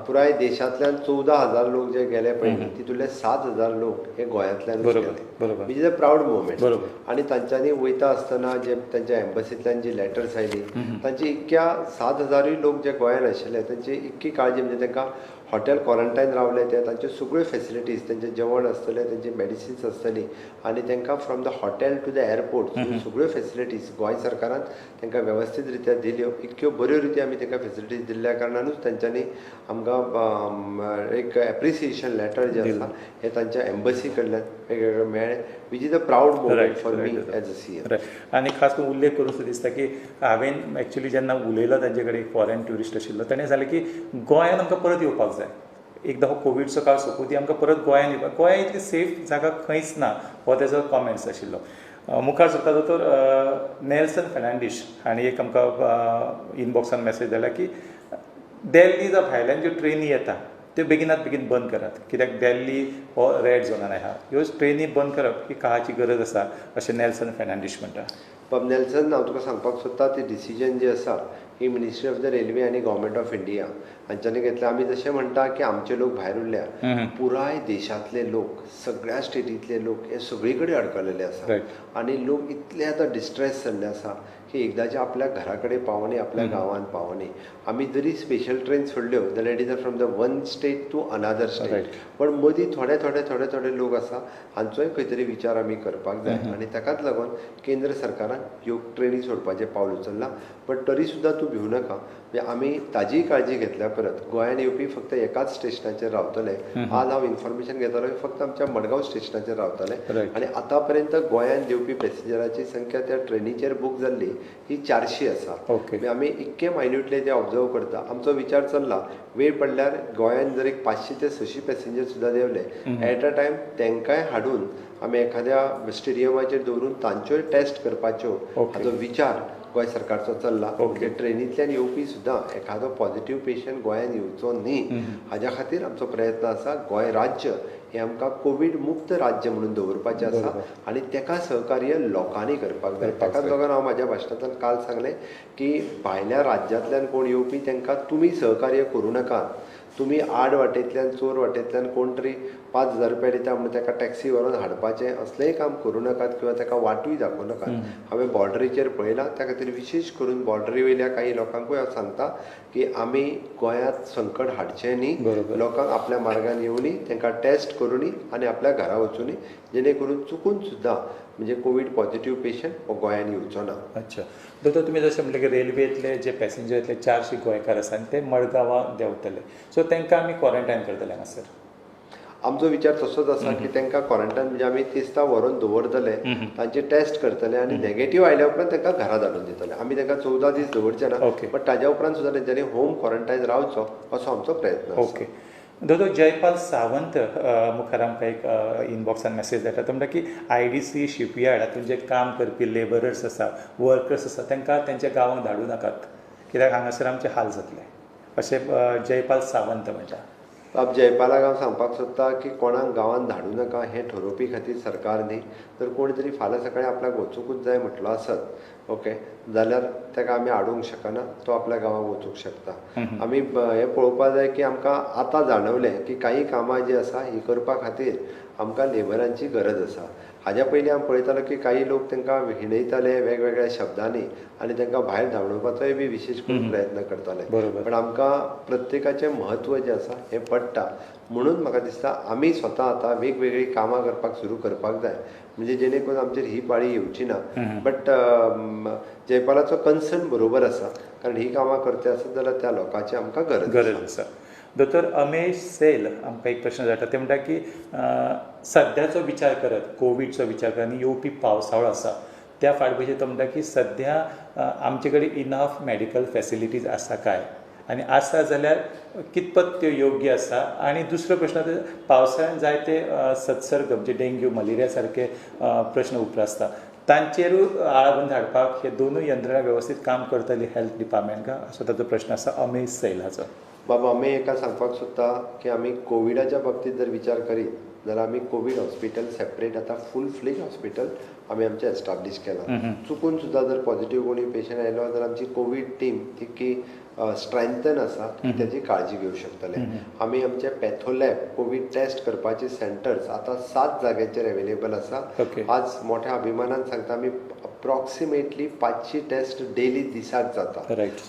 [SPEAKER 2] पुराय देशांतल्यान 14,000 लोक जे गेले पळय तितूंतले 7,000 लोक हे गोंयांतल्यान गेले. Which is a proud movement. आनी तांच्यांनी वयता आसतना जे तांच्या एम्बसींतल्यान जी लेटर्स आयली तांची इतक्या 7,000 लोक जे गोंयांत आशिल्ले तांची इतकी काळजी, म्हणजे तांकां हॉटेल क्वॉरंटायन रावले ते तांच्यो सगळ्यो फेसिलिटीज, तेंचें जेवण आसतलें, तेंची मेडिसिन्स आसतली आनी तांकां from the hotel to the airport सगळ्यो फेसिलिटीज गोंय सरकारान तांकां वेवस्थीत रित्या दिल्यो. इतक्यो बऱ्यो रित्या आमी तांकां फेसिलिटीज दिल्ल्या कारणानूच तांच्यांनी आमकां एक एप्रिसिएशन लेटर जे आसा हे तांच्या एम्बसी कडल्यान वेगवेगळे मेळ्ळें. Which is a proud moment for me as a CM.
[SPEAKER 1] आनी खास करून उल्लेख करून सुद्दां दिसता की हांवें एक्चुली जेन्ना उलयलो तांचे कडेन फॉरेन ट्युरिस्ट आशिल्लो ताणें सांगलें की गोंयांत आमकां परत येवपाक जाय. एकदां हो कोविडचो काळ सोंपूं दी आमकां परत गोंयांत येवपाक. गोंयांत इतली सेफ जागा खंयच ना हो तेजो कॉमेंट्स आशिल्लो. मुखार सरता दोतोर नेल्सन फेर्नांडीस हांणी एक आमकां इनबॉक्सान मॅसेज धाडला की दिल्ली जो भायल्यान ज्यो ट्रेनी येता त्यो बेगिनात बेगीन बंद करात, कित्याक दिल्ली हो रेड झोनान आसा. ह्यो ट्रेनी बंद करप ही काळाची गरज आसा अशें नेल्सन फेर्नांडीस म्हणटा.
[SPEAKER 2] बाब नेल्सन, हांव तुका सांगपाक सोदता ती डिसिजन जी आसा ही मिनिस्ट्री ऑफ द रेल्वे आनी गव्हर्मेंट ऑफ इंडिया हांच्यांनी घेतल्या. आमी जशें म्हणटा की आमचे लोक भायर उरल्या, पुराय देशांतले लोक, सगळ्या स्टेटींतले लोक हे सगळी कडेन अडकलेले आसा आनी लोक इतले आतां डिस्ट्रेस जाल्ले आसा की एकदांचे आपल्या घरा कडेन पावनी, आपल्या गांवांत पावनी. आमी जरी स्पेशल ट्रेन सोडल्यो जाल्यार it is from the one state to another state. पण मदीं थोडे थोडे थोडे थोडे लोक आसा हांचोय खंय तरी विचार आमी करपाक जाय. आनी ताकाच लागून केंद्र सरकारान योग ट्रेनी सोडपाचें पावल उचललां. बट तरी सुद्दां तूं भिवू नाका. म्हणजे आमी ताजीय काळजी घेतल्या परत गोंयांत येवपी फक्त एकाच स्टेशनाचेर रावतले. आज हांव इन्फॉर्मेशन घेतालो की फक्त आमच्या मडगांव स्टेशनाचेर रावतले.
[SPEAKER 1] Right.
[SPEAKER 2] आनी आतां पर्यंत गोंयांत येवपी पॅसेंजराची संख्या त्या ट्रेनीचेर बूक जाल्ली ही 400 आसा.
[SPEAKER 1] Okay.
[SPEAKER 2] म्हणजे आमी इतके मायन्युटली ते ऑब्जर्व करता. आमचो विचार चल्ला वेळ पडल्यार गोंयांत जर एक 500 ते 600 पॅसेंजर सुद्दां देंवले एट अ टायम तांकांय हाडून आमी एखाद्या स्टेडियमाचेर दवरून तांच्योय टेस्ट करपाच्यो हाचो विचार गोंय सरकारचो चल्ला. म्हणजे ट्रेनींतल्यान येवपी सुद्दां एखादो पॉझिटिव्ह पेशंट गोंयांत येवचो न्ही हाज्या खातीर आमचो प्रयत्न आसा. गोंय राज्य हें आमकां कोवीड मुक्त राज्य म्हणून दवरपाचें आसा आनी तेका सहकार्य लोकांनी करपाक जाय. ताकाच लागून हांव म्हाज्या भाशणांतल्यान काल सांगलें की भायल्या राज्यांतल्यान कोण येवपी तांकां तुमी सहकार्य करूं नाकात. तुमी आड वाटेंतल्यान चोर वाटेंतल्यान कोण तरी 5,000 रुपया दिता म्हणून ताका टॅक्सी व्हरून हाडपाचें असलेंय काम करूं नाकात किंवा ताका वाटूय दाखोवं नाकात. हांवें बॉर्डरीचेर पळयलां त्या खातीर विशेश करून बॉर्डरी वयल्या काही लोकांकूय हांव सांगता की आमी गोंयांत संकट हाडचें न्ही. लोकांक आपल्या मार्गान येवनी तांकां टेस्ट करुनी आनी आपल्या घरा वचुनी जेणे करून चुकून सुद्दां म्हणजे कोवीड पॉझिटिव्ह पेशंट हो गोंयांत येवचो ना.
[SPEAKER 1] अच्छा दोतोर तुमी जशें म्हणलें की रेल्वेंतले जे पॅसेंजर येतले 400 गोंयकार आसा आनी ते मडगांवां देंवतले सो तांकां आमी क्वॉरंटायन करतले हांगासर.
[SPEAKER 2] आमचो विचार तसोच आसा की तांकां क्वॉरंटायन म्हणजे आमी तिस्ता व्हरून दवरतले तांची टेस्ट करतले आनी नेगेटीव आयल्या उपरांत तांकां घरा धाडून दितले. आमी तांकां 14 दीस दवरचे ना बट ताज्या उपरांत सुद्दां तेंच्यांनी होम क्वॉरंटायन रावचो असो आमचो प्रयत्न आसा.
[SPEAKER 1] ओके दोतोर जयपाल सावंत मुखार आमकां एक इनबॉक्सान मेसेज धाडटा तो म्हणटा की IDC शिपयार्ड हातूंत जे काम करपी लेबरर्स आसा वर्कर्स आसा तांकां तेंच्या गांवांक धाडूं नाकात कित्याक हांगासर आमचे हाल जातले अशें जयपाल सावंत म्हणटा.
[SPEAKER 2] बाब जयपालाक हांव सांगपाक सोदतां की कोणाक गांवांत धाडूं नाका हें ठरोवपी खातीर सरकार न्ही तर कोण तरी फाल्यां सकाळीं आपल्याक वचूंकूच जाय म्हटलो आसत ओके जाल्यार ताका आमी हाडूंक शकना. तो आपल्या गांवांक वचूंक शकता. आमी हें पळोवपाक जाय की आमकां आतां जाणवलें की काही कामां जीं आसा ही करपा खातीर आमकां लेबरांची गरज आसा. हाज्या पयलीं हांव पळयतालो की काही लोक तांकां हिणयताले वेगवेगळ्या शब्दांनी आनी तांकां भायर धांवडोवपाचोय बी विशेश करून प्रयत्न करताले. पण आमकां प्रत्येकाचें म्हत्व जें आसा हें पडटा म्हणून म्हाका दिसता आमी स्वता आतां वेगवेगळीं कामां करपाक सुरू करपाक जाय म्हणजे जेणे करून आमचेर ही पाळी येवची ना. बट जयपालाचो कन्सर्न बरोबर आसा कारण ही कामां करची आसत जाल्यार त्या लोकांची आमकां गरज
[SPEAKER 1] आसा. दोतोर अमेश सेल आमकां एक प्रश्न धाडटा ते म्हणटा की सद्याचो विचार करत कोविडचो विचार करत आनी येवपी पावसाळो आसा त्या फाटभुंयेर तो म्हणटा की सद्या आमचे कडेन इनफ मेडिकल फॅसिलिटीज आसा काय आनी आसा जाल्यार कितपत त्यो योग्य आसा. आनी दुसरो प्रश्न पावसाळ्यांत जायते सत्सर्ग म्हणजे डेंग्यू मलेरिया सारके प्रश्न उप्रासता तांचेरूय आळाबंद हाडपाक हे दोनूय यंत्रणा वेवस्थीत काम करतली हेल्थ डिपार्टमेंट का असो ताचो प्रश्न आसा अमेश सेल हाचो.
[SPEAKER 2] बाबा आमी एका सांगपाक सोदता की आमी कोविडाच्या बाबतींत जर विचार करीत जाल्यार आमी कोवीड हॉस्पिटल सेपरेट आतां फूल फ्लेज हॉस्पिटल आमी आमचें एस्टाब्लीश केलां. चुकून सुद्दां जर पॉझिटिव्ह कोणी पेशंट आयलो जाल्यार आमची कोवीड टीम तितकी स्ट्रेंथन आसा की तेजी काळजी घेवंक शकतले. आमी आमचे पॅथोलॅब कोवीड टेस्ट करपाचे सेंटर्स आतां 7 जाग्यांचेर अवेलेबल आसा. आज मोठ्या अभिमानान सांगता आमी अप्रॉक्सिमेटली 500 टेस्ट डेली दिसाक जाता.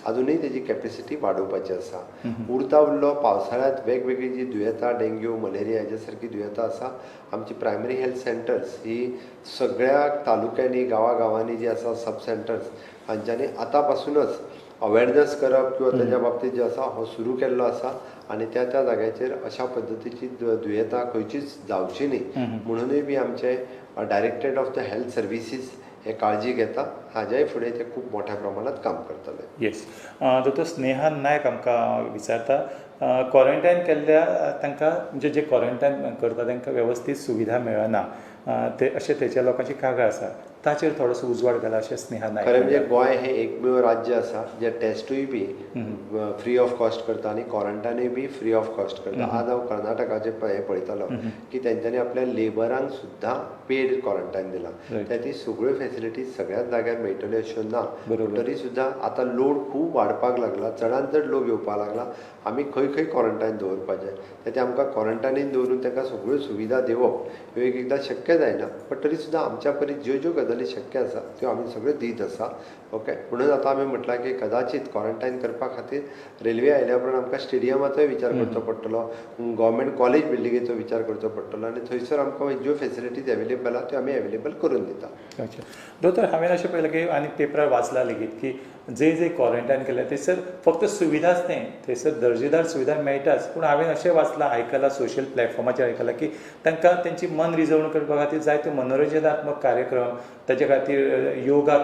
[SPEAKER 2] अजुनूय तेजी कॅपेसिटी वाडोवपाची आसा. उरता उरलो पावसाळ्यांत वेगवेगळी जी दुयेंतां डेंग्यू मलेरिया हेजे सारकी दुयेंतां आसा आमची प्रायमरी हेल्थ सेंटर्स ही सगळ्या तालुक्यांनी गांवांनी जी आसा सब सेंटर्स हांच्यांनी आतां पासूनच अवेरनस करप किंवा तेज्या बाबतींत जे आसा हो सुरू केल्लो आसा आनी त्या जाग्याचेर अशा पद्दतीची दुयेंतां खंयचीच जावची न्ही म्हणूनय बी आमचे directorate of the health services हे काळजी घेता. हाज्याय फुडें ते खूब मोठ्या प्रमाणात काम करतले.
[SPEAKER 1] येस दोतोर स्नेहा नायक आमकां विचारता क्वॉरंटायन केल्ल्या तांकां म्हणजे जे क्वॉरंटायन करता तांकां वेवस्थीत सुविधा मेळना ते अशें थंयच्या लोकांची कागाळ आसा ताचेर थोडोसो उजवाड घाला अशें स्नेहा नायक.
[SPEAKER 2] खरें म्हणजे गोंय हें एकमेव राज्य आसा जे टेस्टूय बी फ्री ऑफ कॉस्ट करता आनी क्वॉरंटायनूय बी फ्री ऑफ कॉस्ट करता. आज हांव कर्नाटकाचें हें पळयतालो की तेंच्यांनी आपल्या लेबरांक सुद्दां पेड क्वॉरंटायन दिलां. ती सगळ्यो फॅसिलिटीज सगळ्याच जाग्यार मेळटल्यो अश्यो ना. तरी सुद्दां आतां लोड खूब वाडपाक लागला. चडांत चड लोक येवपाक लागला. आमी खंय खंय क्वॉरंटायन दवरपाचें ते आमकां क्वॉरंटायनीन दवरून तांकां सगळ्यो सुविधा दिवप ह्यो एकदां शक्य जायना. बट तरी सुद्दां आमच्या परी ज्यो ज्यो गजाली गजाली शक्य आसा त्यो आमी सगळ्यो दीत आसा. ओके, म्हणून आतां आमी म्हटलां की कदाचित क्वॉरंटायन करपा खातीर रेल्वे आयल्या उपरांत आमकां स्टेडियमाचोय विचार करचो पडटलो, गव्हर्मेंट कॉलेज बिल्डिंगेचो विचार करचो पडटलो आनी थंयसर आमकां ज्यो फेसिलिटीज अवेलेबल आहा त्यो आमी अवेलेबल करून दिता.
[SPEAKER 1] अच्छा दोतोर, हांवें अशें पळयलें की आनी पेपरार वाचलां लेगीत की जे क्वॉरंटायन केल्या थंयसर फक्त सुविधाच न्ही, थंयसर दर्जेदार सुविधा मेळटाच, पूण हांवें अशें वाचलां, आयकलां, सोशल प्लॅटफॉर्माचेर आयकलां की तांकां तेंची मन रिजवण करपा खातीर जायत्यो मनोरंजनात्मक कार्यक्रम, ताचे खातीर योगा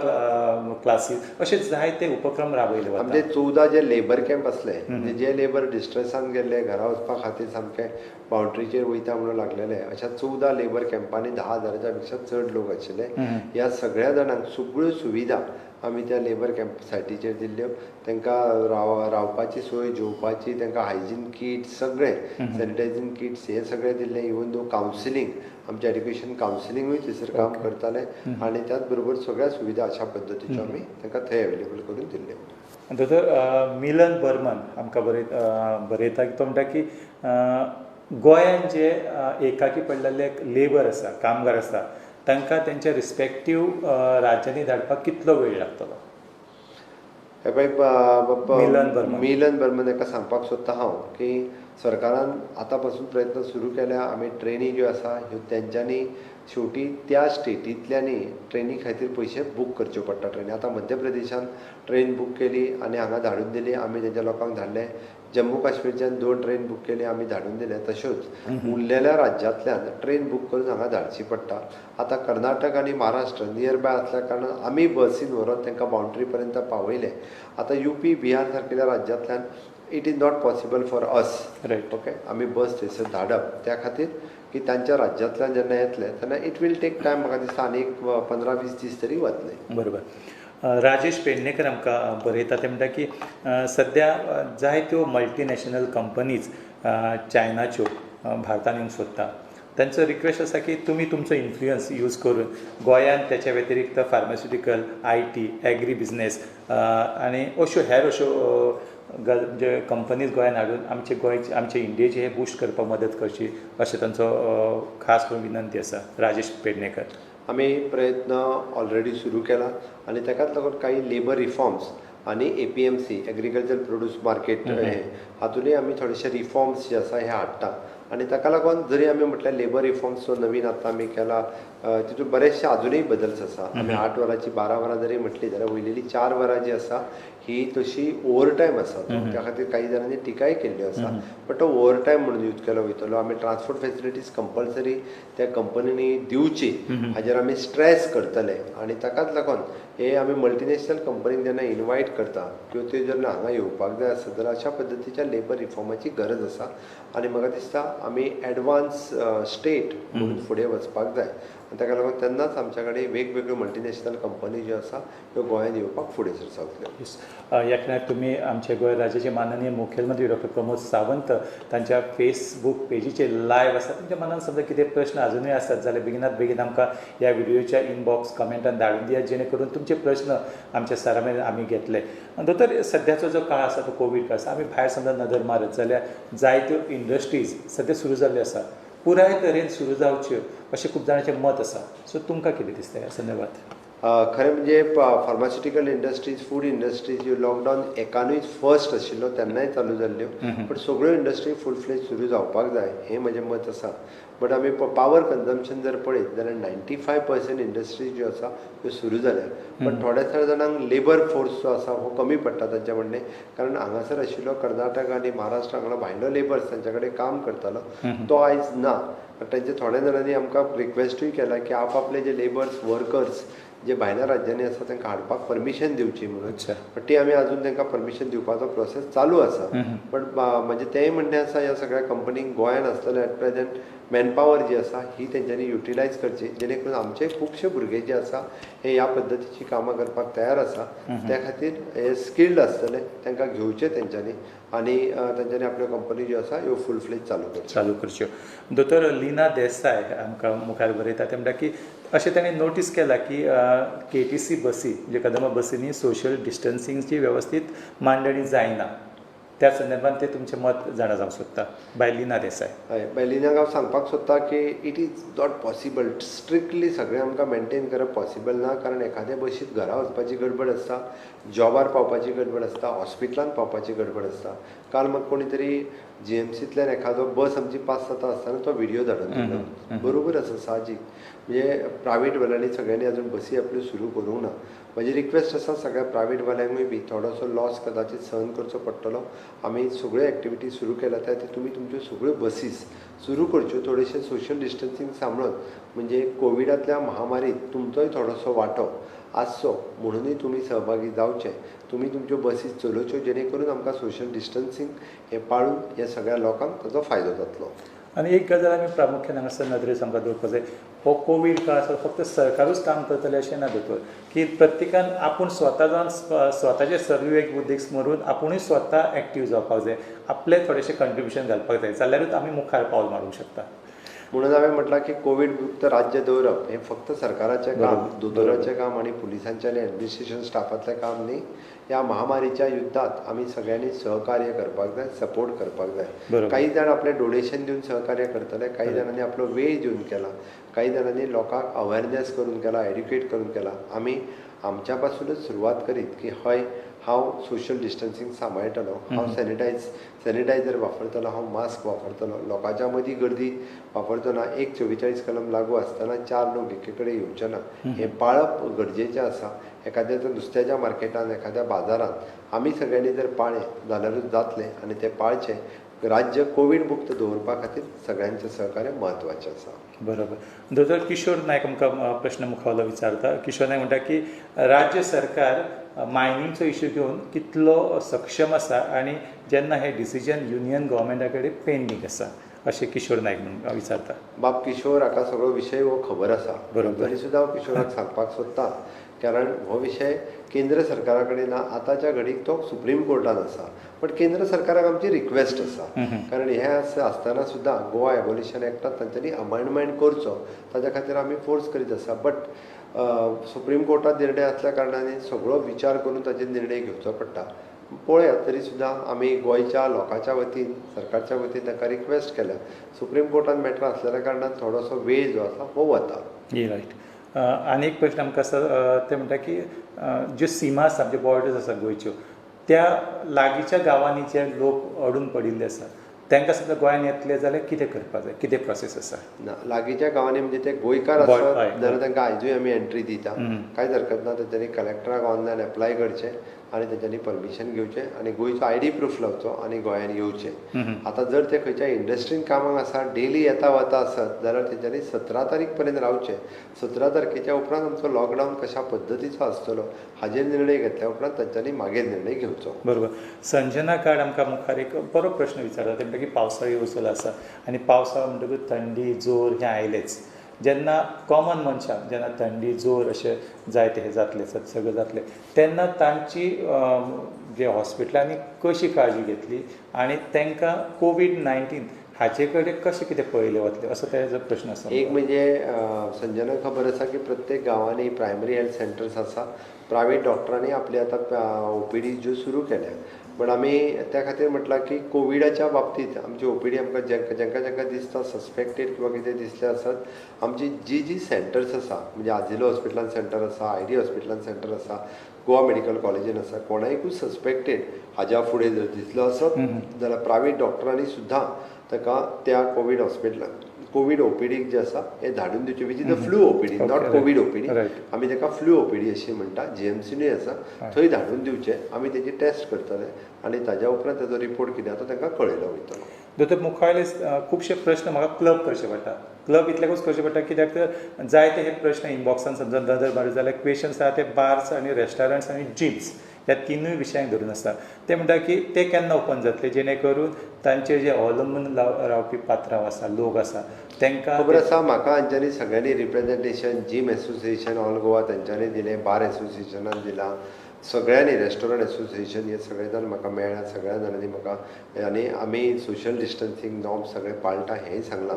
[SPEAKER 1] क्लासीस अशे जायते उपक्रम राबयले वतात.
[SPEAKER 2] आमचे 14 जे लेबर कॅम्प असले, जे लेबर डिस्ट्रेसान गेल्ले, घरा वचपा खातीर सामके बाउंड्रीचेर वयता म्हणून लागलेले, अशा 14 लेबर कॅम्पांनी 10,000च्या पेक्षा चड लोक आशिल्ले. ह्या सगळ्या जाणांक सगळ्यो सुविधा आमी त्या लेबर कॅम्प सायटीचेर दिल्ल्यो. तांकां रावपाची सोय, जेवपाची, तांकां हायजीन किट्स, सगळे सॅनिटायझिंग किट्स हे सगळे दिल्ले. इवन दो कावन्सिलींग, आमचे एड्युकेशन कावन्सिलींगूय थंयसर काम करताले आनी त्याच बरोबर सगळ्या सुविधा अशा पद्दतीच्यो आमी तांकां थंय अवेलेबल करून दिल्ल्यो.
[SPEAKER 1] दोतोर मिलन बर्मन आमकां बरयता तो म्हणटा की गोंयांत जे एकाकी पडलेले लेबर आसा, कामगार आसा, तांकां तेंच्या रिस्पेक्टीव राज्यांनी धाडपाक कितलो वेळ लागतलो?
[SPEAKER 2] मिलन बर्मन हाका सांगपाक सोदता हांव की सरकारान आतां पासून प्रयत्न सुरू केल्या. आमी ट्रेनी ज्यो आसा ह्यो तेंच्यांनी शेवटी त्या स्टेटींतल्यांनी ट्रेनी खातीर पयशे बूक करचे पडटा. ट्रेनी आतां मध्य प्रदेशान ट्रेन बूक केली आनी हांगा धाडून दिली, आमी तेंच्या लोकांक धाडले. जम्मू काश्मीरच्यान 2 ट्रेन बूक केली, आमी धाडून दिले. तश्योच उरलेल्या राज्यांतल्यान ट्रेन बूक करून हांगा धाडची पडटा. आतां कर्नाटक आनी महाराष्ट्र नियर बाय आसल्या कारणान आमी बसीन व्हरून तांकां बाउंड्री पर्यंत पावयले. आतां UP, बिहार सारकेल्या राज्यांतल्यान it is not possible for us.
[SPEAKER 1] Right.
[SPEAKER 2] Okay, आमी बस थंयसर धाडप त्या खातीर की तांच्या राज्यांतल्यान जेन्ना येतले तेन्ना इट वील टेक टायम. म्हाका दिसता आनी 15-20 दीस तरी वतले.
[SPEAKER 1] बरोबर. राजेश पेडणेकर आमकां बरयता, ते म्हणटा की सद्या जायत्यो मल्टीनॅशनल कंपनीज चायनाच्यो भारतांत येवंक सोदता. तांचो रिक्वेस्ट आसा की तुमी तुमचो इन्फ्लुयन्स यूज करून गोंयांत त्याच्या व्यतिरिक्त फार्मास्युटिकल, IT, एग्री बिझनेस आनी अश्यो हेर अश्यो म्हणजे कंपनीज गोंयांत हाडून आमचे इंडियेची हे बूस्ट करपाक मदत करची, अशें तांचो खास करून विनंती आसा. राजेश पेडणेकर.
[SPEAKER 2] आमी प्रयत्न ऑलरेडी सुरू केला आनी ताकाच लागून काही लेबर रिफॉर्म्स आनी APMC एग्रीकल्चर प्रोड्यूस मार्केट हातूंतय आमी थोडेशे रिफॉर्म्स जे आसा हे हाडटा. आनी ताका लागून जरी आमी म्हटल्यार लेबर रिफॉर्म्स जो नवीन आतां आमी केला तितूंत बरेचशे अजुनूय बदल्स आसा. आमी 8 वरांची 12 वरां जरी म्हटली जाल्यार वयलेली 4 वरां जी आसा ही तशी ओवर टायम आसा. त्या खातीर काही जाणांनी टिकाय केल्ल्यो आसा, बट तो ओवर टायम म्हणून यूज केलो वयतलो. आमी ट्रान्सपोर्ट फेसिलिटीज कंपल्सरी त्या कंपनीनी दिवची हाजेर आमी स्ट्रेस करतले. आनी ताकाच लागून हे आमी मल्टीनॅशनल कंपनीक जेन्ना इनवायट करता किंवा त्यो जेन्ना हांगा येवपाक जाय आसत जाल्यार अशा पद्दतीच्या लेबर रिफॉर्माची गरज आसा. आनी म्हाका दिसता आमी एडवान्स स्टेट म्हणून फुडें वचपाक जाय. आनी ताका लागून तेन्नाच आमच्या कडेन वेगवेगळ्यो मल्टीनॅशनल कंपनी ज्यो आसा ह्यो गोंयांत येवपाक फुडें सरसावतल्यो.
[SPEAKER 1] ह्या खेळात तुम्ही आमचे गोंय राज्याचे माननीय मुखेलमंत्री डॉक्टर प्रमोद सावंत तांच्या फेसबूक पेजीचेर लायव्ह आसा. तुमच्या मनात समजा कितें प्रश्न अजूनय आसत जाल्यार बेगिनात बेगीन आमकां ह्या व्हिडिओच्या इनबॉक्स कमेंटान धाडून दियात, जेणे करून तुमचे प्रश्न आमच्या सरा मेरेन आमी घेतले. दोतोर, सद्याचो जो काळ आसा तो कोवीड काळ आसा. आमी भायर समजा नदर मारत जाल्यार जायत्यो इंडस्ट्रीज सद्या सुरू जाल्ल्यो आसा, पुराय तरेन सुरू जावच्यो अशें खूब जाणांचें मत आसा. सो तुमकां कितें दिसता ह्या संदर्भात?
[SPEAKER 2] खरें म्हणजे फार्मास्युटिकल इंडस्ट्रीज, फूड इंडस्ट्रीज ह्यो लॉकडावन एकानूय फर्स्ट आशिल्लो तेन्नाय चालू जाल्ल्यो, बट सगळ्यो इंडस्ट्री फूल फ्लेज सुरू जावपाक जाय हें म्हजें मत आसा. बट आमी पावर कन्जम्पशन जर पळयत जाल्यार 95% इंडस्ट्रीज ज्यो आसा त्यो सुरू जाल्या. पण थोड्या जाणांक लेबर फोर्स जो आसा हो कमी पडटा तांचे म्हणणें, कारण हांगासर आशिल्लो कर्नाटक आनी महाराष्ट्र हांगा भायलो लेबर्स तांचे कडेन काम करतालो तो आयज ना. तांचे थोड्या जाणांनी आमकां रिक्वेस्टूय केला की आपले जे लेबर्स वर्कर्स जे भायल्या राज्यांनी आसा तांकां हाडपाक परमिशन दिवची म्हणून. बट ती आमी अजून तांकां परमिशन दिवपाचो प्रोसेस चालू आसा. बट म्हणजे तेंय म्हणणें आसा ह्या सगळ्या कंपनीक गोंयांत आसतले एट प्रेझेंट मॅनपावर जी आसा ही तेंच्यांनी युटिलायज करची, जेणे करून आमचे खुबशे भुरगे जे आसा हे ह्या पद्दतीची कामां करपाक तयार आसा. त्या खातीर हे स्किल्ड आसतले तांकां घेवचे तेंच्यांनी आनी तेंच्यांनी आपल्यो कंपनी ज्यो आसा ह्यो फूल फ्लेज चालू करच्यो.
[SPEAKER 1] दोतोर लीना देसाय आमकां मुखार बरयता, ते म्हणटा की अशें ताणें नोटीस केला की KTC बसी म्हणजे कदंबा बसींनी सोशल डिस्टन्सिंगची वेवस्थीत मांडणी जायना. त्या संदर्भात ते तुमचें मत जाणा जावंक सोदता. बाय लिना देसाय.
[SPEAKER 2] हय बेलिनाक हांव सांगपाक सोदतां की it is not possible strictly सगळें आमकां मेंटेन करप पॉसिबल ना, कारण एखाद्या बशींत घरा वचपाची गडबड आसता, जॉबार पावपाची गडबड आसता, हॉस्पिटलांत पावपाची गडबड आसता. काल म्हाका कोणी तरी GMCंतल्यान एखादो बस आमची पास जाता आसतना तो व्हिडिओ धाडून दिलो. बरोबर आसा, साहजीक. म्हणजे प्रायवेट वाल्यांनी सगळ्यांनी अजून बसी आपल्यो सुरू करूंक ना. म्हजी रिक्वेस्ट आसा सगळ्या प्रायवेट वाल्यांकूय बी थोडोसो लॉस कदाचित सहन करचो पडटलो. आमी सगळ्यो एक्टिविटी सुरू केल्या त्या तुमी तुमच्यो सगळ्यो बसीस सुरू करच्यो थोडेशें सोशल डिस्टन्सींग सांबाळून, म्हणजे कोविडांतल्या महामारींत तुमचोय थोडोसो वांटो आसचो म्हणूनय तुमी सहभागी जावचे. तुमी तुमच्यो बसी चलोवच्यो जेणे करून आमकां सोशल डिस्टन्सींग हें पाळून ह्या सगळ्या लोकांक ताचो फायदो जातलो.
[SPEAKER 1] आनी एक गजाल आमी प्रामुख्यान हांगासर नदरेस आमकां दवरपाक जाय. हो कोवीड काळ आसा फक्त सरकारूच काम करतलें अशें ना दोतोर, की प्रत्येकान आपूण स्वता जावन स्वताचे सर्वे उद्देग स्मरून आपुणूय स्वता एक्टीव जावपाक जाय. आपलें थोडेंशें कंट्रिब्युशन घालपाक जाय, जाल्यारूच आमी मुखार पावल मारूंक शकता.
[SPEAKER 2] म्हणून हांवें म्हटलां की कोवीड मुक्त राज्य दवरप हें फक्त सरकाराचें काम, दोतोराचें काम आनी पुलिसांचें आनी एडमिनिस्ट्रेशन स्टाफांतलें काम न्ही. ह्या महामारीच्या युद्धांत आमी सगळ्यांनी सहकार्य करपाक जाय, सपोर्ट करपाक जाय. काही जाण आपलें डोनेशन दिवन सहकार्य करतले, काही जाणांनी आपलो वेळ दिवन केला, काही जाणांनी लोकांक अवेरनेस करून केला, एड्युकेट करून केला. आमी आमच्या पासूनच सुरवात करीत की हय हांव सोशल डिस्टन्सींग सांबाळटलो, हांव सॅनिटायझर वापरतलो, हांव मास्क वापरतलो, लोकांच्या मदीं गर्दी वापरचो ना, 144 कलम लागू आसतना 4 लोक एके कडेन येवचे ना, हें पाळप गरजेचें आसा. एखाद्या नुस्त्याच्या मार्केटांत, एखाद्या बाजारांत आमी सगळ्यांनी जर पाळ्ळें जाल्यारूच जातलें आनी तें पाळचें. राज्य कोवीड मुक्त दवरपा खातीर सगळ्यांचें सहकार्य म्हत्वाचें आसा.
[SPEAKER 1] बरोबर. दोतोर किशोर नायक आमकां प्रश्न मुखावलो विचारता. किशोर नायक म्हणटा की राज्य सरकार मायनिंगचो इश्यू घेवन कितलो सक्षम आसा आनी जेन्ना हें डिसिजन युनियन गव्हर्मेंटा कडेन पेंडींग आसा अशें किशोर नायक म्हणून विचारता.
[SPEAKER 2] बाब किशोर हाका सगळो विशय हो खबर आसा.
[SPEAKER 1] बरोबर.
[SPEAKER 2] तरी सुद्दां हांव किशोराक सांगपाक सोदतां, कारण हो विशय केंद्र सरकारा कडेन ना, आतांच्या घडीक तो सुप्रीम कोर्टान आसा. बट केंद्र सरकाराक आमची रिक्वेस्ट आसा, कारण हें आसतना सुद्दां गोवा एबॉलिशन एक्टांत तांच्यांनी अमेंडमेंट करचो, ताच्या खातीर आमी फोर्स करीत आसा. बट सुप्रीम कोर्टात निर्णय आसल्या कारणान सगळो विचार करून ताचेर निर्णय घेवचो पडटा. पळया तरी सुद्दां आमी गोंयच्या लोकांच्या वतीन, सरकारच्या वतीन ताका रिक्वेस्ट केल्या. सुप्रीम कोर्टान मॅटर आसलेल्या कारणान थोडोसो वेळ जो आसा हो वता.
[SPEAKER 1] रायट. आनी एक प्रश्न आमकां आसा ते म्हणटा की ज्यो सीमा आसा, म्हणजे बॉर्डर्स आसा गोंयच्यो, त्या लागींच्या गांवांनी जे लोक अडून पडिल्ले आसा तांकां सुद्दां गोंयान येतले जाल्यार कितें करपाक जाय, कितें प्रोसेस आसा?
[SPEAKER 2] ना, लागींच्या गांवांनी म्हणजे ते गोंयकार आसत जाल्यार तांकां आयजूय आमी एंट्री दिता, कांयच हरकत ना. तेंच्यांनी कलेक्टराक ऑनलायन एप्लाय करचें आनी तेंच्यांनी परमिशन घेवचें आनी गोंयचो ID प्रूफ लावचो आनी गोंयांत येवचें. आतां जर ते खंयच्या इंडस्ट्रीन कामाक आसा, डेली येता वता आसत जाल्यार तेंच्यांनी 17 तारीख पर्यंत रावचें. 17 तारखेच्या उपरांत आमचो लॉकडावन कशा पद्दतीचो आसतलो हाजेर निर्णय घेतल्या उपरांत तांच्यांनी मागीर निर्णय घेवचो.
[SPEAKER 1] बरोबर. संजना कार्ड आमकां मुखार एक बरो प्रश्न विचारता. ते म्हणटा की पावसाळी वचून आसा आनी पावसाळो म्हणटकूच थंडी जोर हें आयलेंच. जेन्ना कॉमन मनशाक जेन्ना थंडी जोर अशें जायते हे जातले सगळें जातलें तेन्ना तांची जे हॉस्पिटलांनी कशी काळजी घेतली आनी तांकां COVID-19 हाचे कडेन कशें कितें पळयलें वतलें असो तेजो प्रश्न आसा.
[SPEAKER 2] एक म्हणजे संजनाक खबर आसा की प्रत्येक गांवांनी प्रायमरी हेल्थ सेंटर्स आसा. प्रायवेट डॉक्टरांनी आपली आतां OPD ज्यो सुरू केल्या. पण आमी त्या खातीर म्हटलां की कोविडाच्या बाबतींत आमची OPD आमकां जेंका दिसता सस्पेक्टेड किंवा कितें दिसलें आसत, आमची जी सेंटर्स आसा, म्हणजे आजिलो हॉस्पिटलान सेंटर आसा, ID हॉस्पिटलान सेंटर आसा, गोवा मेडिकल कॉलेजीन आसा, कोणायकूय सस्पेक्टेड हाज्या फुडें जर दिसलो आसत जाल्यार प्रायवेट डॉक्टरांनी सुद्दां ताका त्या कोवीड हॉस्पिटलान कोवीड OPD जे आसा हे धाडून दिवचे, which is the flu OPD, not Covid OPD. आमी ताका फ्लू OPD अशी म्हणटा, GMCनूय आसा, थंय धाडून दिवचे. आमी तेजी टेस्ट करतले आनी ताज्या उपरांत ताजो रिपोर्ट कितें आसा तांकां कळयलो वयतलो.
[SPEAKER 1] दोतोर मुखावेले खुबशे प्रश्न म्हाका क्लब करचे पडटा. क्लब इतलेकूच करचे पडटा कित्याक तर जायते हे प्रश्न इनबॉक्सान समजा नजर मारूं जाल्यार क्वेश्चन्स आसा ते बार्स आनी रेस्टॉरंट्स आनी जिम्स ह्या तिनूय विशयांक धरून आसा. ते म्हणटा की ते केन्ना ओपन जातले जेणे करून तांचे जे अवलंबून रावपी पात्रांव आसा, लोक आसा तांकां
[SPEAKER 2] खबर आसा. म्हाका हांच्यांनी सगळ्यांनी representation gym association all Goa तेंच्यांनी दिलें, बार एसोसिएशनान दिलां, सगळ्यांनी रेस्टॉरंट एसोसिएशन हे सगळे जाण म्हाका मेळ्ळा. सगळ्या जाणांनी म्हाका आनी आमी सोशल डिस्टन्सींग नॉर्म्स सगळे पाळटा हेंय सांगलां.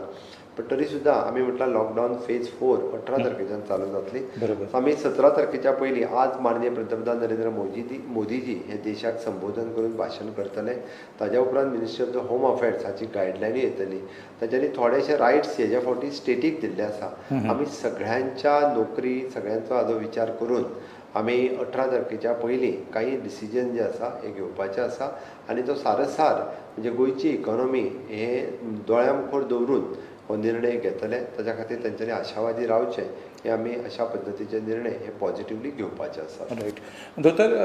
[SPEAKER 2] पण तरी सुद्धा आम्ही म्हटलं लॉकडाऊन फेज 4 18 तारखेच्यान चालू जातली.
[SPEAKER 1] बरोबर.
[SPEAKER 2] आम्ही 17 तारखेच्या पयलीं आज माननीय पंतप्रधान नरेंद्र मोदीजी हे देशाक संबोधन करून भाशण करतले. ताज्या उपरांत ministry of the home affairs हाची गायडलायनी येतली. ताच्यांनी थोडेशे रायट्स हेज्या फावटी स्टेटीक दिल्ले आसा. आमी सगळ्यांच्या नोकरी सगळ्यांचो हाजो विचार करून आमी 18 तारखेच्या पयलीं काही डिसिजन जे आसा हे घेवपाचे आसा आनी तो सारसार म्हणजे गोंयची इकॉनॉमी हे दोळ्या मुखार दवरून हो निर्णय घेतले. ताच्या खातीर तेंच्यांनी आशावादी रावचे हे आमी अशा पद्दतीचे निर्णय हे पॉझिटिव्हली घेवपाचे आसा.
[SPEAKER 1] रायट. दोतोर,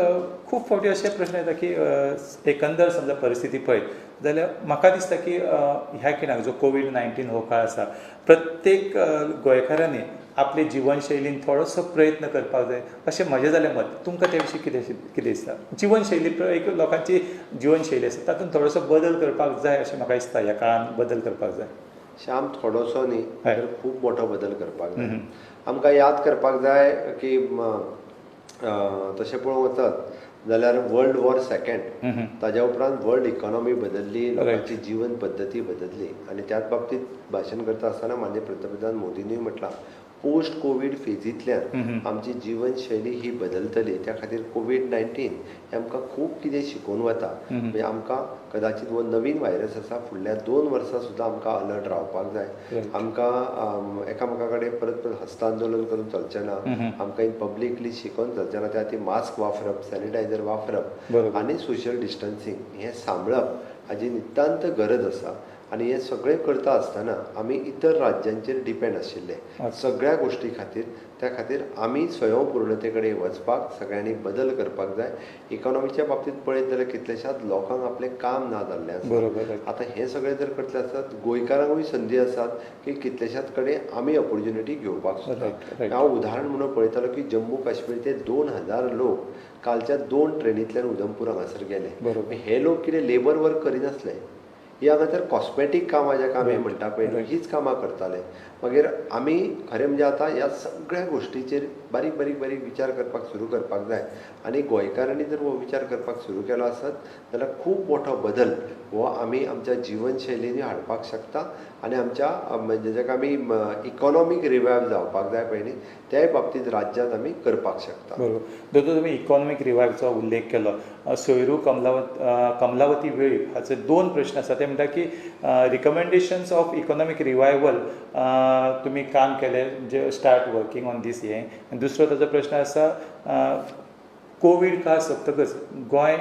[SPEAKER 1] खूब फावटी अशे प्रश्न येता की एकंदर समजा परिस्थिती पळयत जाल्यार म्हाका दिसता की ह्या खिणाक जो कोविड-19 हो काळ आसा प्रत्येक गोंयकारांनी आपले जिवनशैलीन थोडोसो प्रयत्न करपाक जाय अशें म्हजें जालें मत. तुमकां त्या विशीं कितें दिसता? जिवनशैली एक लोकांची जिवनशैली आसा तातूंत थोडोसो बदल करपाक जाय अशें म्हाका दिसता. ह्या काळान बदल करपाक जाय.
[SPEAKER 2] श्याम, थोडोसो न्ही
[SPEAKER 1] हय.
[SPEAKER 2] तर खूब मोठो बदल करपाक जाय. आमकां याद करपाक जाय की तशें पळोवंक वचत जाल्यार वर्ल्ड वॉर सेकंड ताज्या उपरांत वर्ल्ड इकॉनॉमी बदलली, लोकांची जीवन पद्दती बदलली आनी त्याच बाबतींत भाशण करता आसतना माननीय पंतप्रधान मोदींनीय म्हटलां पोस्ट कोवीड फेजींतल्यान आमची जीवनशैली ही बदलतली. त्या खातीर कोविड-19 हे आमकां खूब कितें शिकोवन वता. म्हणजे आमकां कदाचित हो नवीन व्हायरस आसा, फुडल्या 2 वर्सां सुद्दां आमकां अलर्ट रावपाक जाय. आमकां एकामेका कडेन परत परत हस्तांदोलन करून चलचें ना. आमकां पब्लिकली शिकोवन चलचें ना. त्या खातीर मास्क वापरप, सॅनिटायझर वापरप आनी सोशल डिस्टन्सींग हें सांबाळप हाची नितांत गरज आसा. आनी हें सगळें करता आसतना आमी इतर राज्यांचेर डिपेंड आशिल्ले सगळ्या गोश्टी खातीर. त्या खातीर आमी स्वयंपूर्णते कडेन वचपाक सगळ्यांनी बदल करपाक जाय. इकॉनॉमीच्या बाबतींत पळयत जाल्यार कितलेशाच लोकांक आपलें काम ना जाल्लें आसा. आतां हें सगळें जर करतले आसत गोंयकारांकूय संदी आसात की कितलेशाच कडेन आमी ऑपॉर्च्युनिटी घेवपाक सोदतात. हांव उदाहरण म्हणून पळयतालो की जम्मू काश्मीर ते 2000 लोक कालच्या 2 ट्रेनींतल्यान उधमपूर हांगासर गेले. हे लोक कितें लेबर वर्क करिनासले. ही हांगा तर कॉस्मेटीक कामां जेका आमी म्हणटा पळय हीच कामां करताले. मागीर आमी खरें म्हणजे आतां ह्या सगळ्या गोश्टीचेर बारीक बारीक बारीक विचार करपाक सुरू करपाक जाय. आनी गोंयकारांनी जर हो विचार करपाक सुरू केलो आसत जाल्यार खूब मोठो बदल हो आमी आमच्या जिवनशैलींनी हाडपाक शकता. आनी आमच्या म्हणजे जेका आमी इकॉनॉमीक रिवायव जावपाक जाय पळय न्ही त्याय बाबतींत राज्यांत आमी करपाक शकता.
[SPEAKER 1] बरोबर. दोतोर, तुमी इकॉनॉमीक रिवायवचो उल्लेख केलो. सोयरू कमलावती वेळीप हाचे 2 प्रश्न आसा. ते म्हणटा की रिकमेंडेशन्स ऑफ इकॉनॉमीक रिवायवल तुमी काम केलें म्हणजे स्टार्ट वर्किंग ऑन दीस हें. दुसरो ताजो प्रश्न आसा कोवीड काळ सोंपतकच गोंय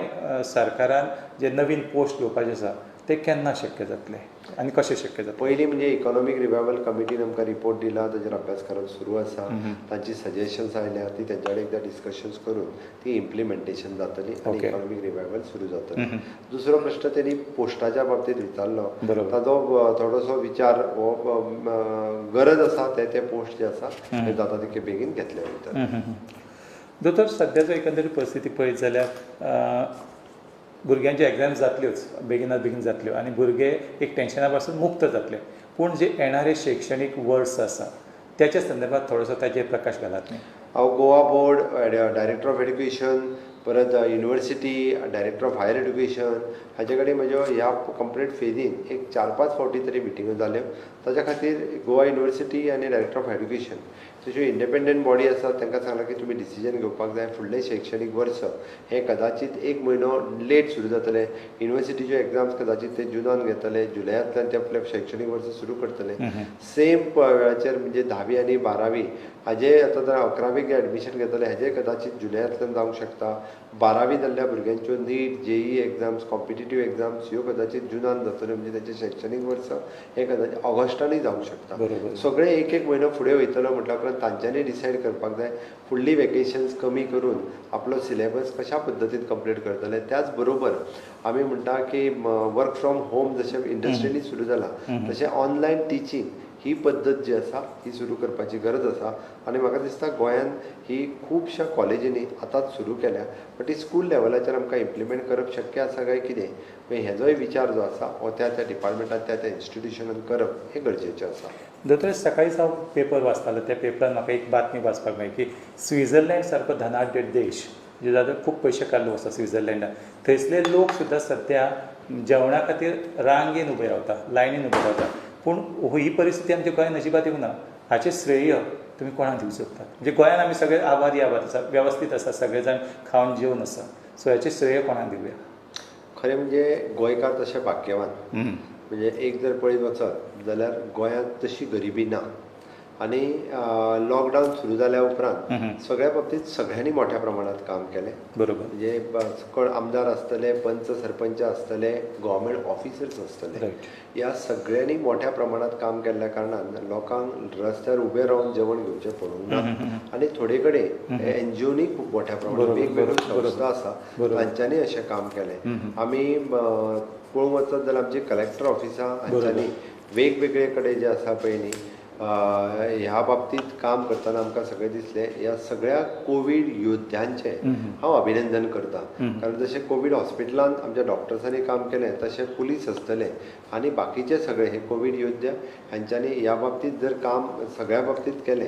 [SPEAKER 1] सरकारान जे नवीन पोस्ट घेवपाचे आसा ते केन्ना शक्य जातले आनी कशें शक्य जातले?
[SPEAKER 2] पयलीं म्हणजे इकॉनॉमीक रिवायवल कमिटीन आमकां रिपोर्ट दिला, ताचेर अभ्यास करप सुरू आसा. तांची सजेशन्स आयल्या, ती तेंच्या कडेन एकदां डिस्कशन्स करून ती इम्प्लिमेंटेशन जातली आनी इकॉनॉमीक रिवायवल सुरू जातली. दुसरो प्रश्न तेणी पोस्टाच्या बाबतींत विचारलो. ताजो थोडोसो विचार हो गरज आसा ते पोस्ट जे आसा ते जाता तितके बेगीन घेतले वयतले.
[SPEAKER 1] दोतोर, सद्याचो एकंदरीत परिस्थिती पळयत जाल्यार भुरग्यांचे एग्जाम्स जातल्योच बेगिनात बेगीन जातल्यो आनी भुरगे एक टेन्शना पासून मुक्त जातले. पूण जे येणारे शैक्षणीक वर्स आसा त्याच्या संदर्भात थोडोसो ताचेर प्रकाश घालात न्ही.
[SPEAKER 2] हांव Goa board director of education परत university director of higher education हाचे कडेन म्हज्यो ह्या कंप्लीट फेजीन एक 4-5 फावटी तरी मिटिंगो जाल्यो. ताच्या खातीर गोवा युनिवर्सिटी आनी डायरेक्टर ऑफ एड्युकेशन तश्यो इंडिपेंडंट बॉडी आसात तांकां सांगलां की तुमी डिसिजन घेवपाक जाय. फुडलें शैक्षणीक वर्स हें कदाचित 1 म्हयनो लेट सुरू जातलें. युनिवर्सिटीच्यो एग्जाम्स कदाचित ते जुनान घेतले, जुलयांतल्यान ते आपलें शैक्षणीक वर्स सुरू करतले. सेम वेळाचेर म्हणजे 10वी आनी 12वी हाजे आतां जर 11वीक एडमिशन घेतले हेजे कदाचित जुलयांतल्यान जावंक शकता. 12वी जाल्ल्या भुरग्यांच्यो नीट जेई एग्जाम्स कॉम्पिटिटीव एग्जाम्स ह्यो कदाचित जुनान जातल्यो म्हणजे तेचें शैक्षणीक वर्स हें कदाचित ऑगस्टानूय जावंक शकता. सगळें एक एक म्हयनो फुडें वयतलो म्हटल्या उपरांत तांच्यांनी डिसायड करपाक जाय फुडलीं वेकेशन्स कमी करून आपलो सिलेबस कशा पद्दतीन कंप्लीट करतले. त्याच बरोबर आमी म्हणटा की वर्क फ्रॉम होम जशें इंडस्ट्रियली सुरू जालां तशें ऑनलायन टिचींग ही पद्दत जी आसा ही सुरू करपाची गरज आसा. आनी म्हाका दिसता गोंयांत ही खुबश्या कॉलेजींनी आतांच सुरू केल्या. बट ती स्कूल लेवलाचेर आमकां इम्प्लिमेंट करप शक्य आसा काय कितें हेजोय विचार जो आसा हो त्या डिपार्टमेंटान त्या इन्स्टिट्युशनान करप हें गरजेचें आसा.
[SPEAKER 1] दोतोर, सकाळीच हांव पेपर वाचतालो. त्या पेपरान म्हाका एक बातमी वाचपाक मेळ्ळी की स्विझर्लंड सारको धनाढ्य देश जे जाता खूब पयशे काडलो आसा स्विझर्लंडान थंयसले लोक सुद्दां सद्या जेवणा खातीर रांगेन उबे रावता, लायनीन उबे रावता. पूण ही परिस्थिती आमच्या गोंयांत अजिबात येवंक ना. हाचें श्रेय तुमी कोणाक दिवंक सोदतात? म्हणजे गोंयांत आमी सगळे आबादी आसा, वेवस्थीत आसा, सगळे जाण खावन जेवन आसा. सो हाचें श्रेय कोणाक दिवया?
[SPEAKER 2] खरें म्हणजे गोंयकार तशे भाग्यवान. म्हणजे एक जर पळयत वचत जाल्यार गोंयांत तशी गरिबी ना. आनी लॉकडावन सुरू जाल्या उपरांत सगळ्या बाबतींत सगळ्यांनी मोठ्या प्रमाणात काम केलें.
[SPEAKER 1] बरोबर.
[SPEAKER 2] म्हणजे कोण आमदार आसतले, पंच सरपंच आसतले, गव्हर्मेंट ऑफिसर्स आसतले, ह्या सगळ्यांनी मोठ्या प्रमाणात काम केल्ल्या कारणान लोकांक रस्त्यार उबे रावन जेवण घेवचें पडूंक ना. आनी थोडे कडेन एनजीओनी खूब मोठ्या प्रमाणात वेगवेगळ्यो संस्था आसा तांच्यांनी अशें काम केलें. आमी पळोवंक वचत जाल्यार आमची कलेक्टर ऑफिसां हांच्यांनी वेगवेगळे कडेन जे आसा पळय न्ही ह्या बाबतींत काम करतना आमकां सगळें दिसलें ह्या सगळ्या कोवीड योद्ध्यांचें हांव अभिनंदन करतां. कारण जशें कोवीड हॉस्पिटलांत आमच्या डॉक्टर्सांनी काम केलें तशें पुलीस आसतले आनी बाकीचे सगळे हे कोवीड योद्ध्या हांच्यांनी ह्या बाबतींत जर काम सगळ्या बाबतींत केलें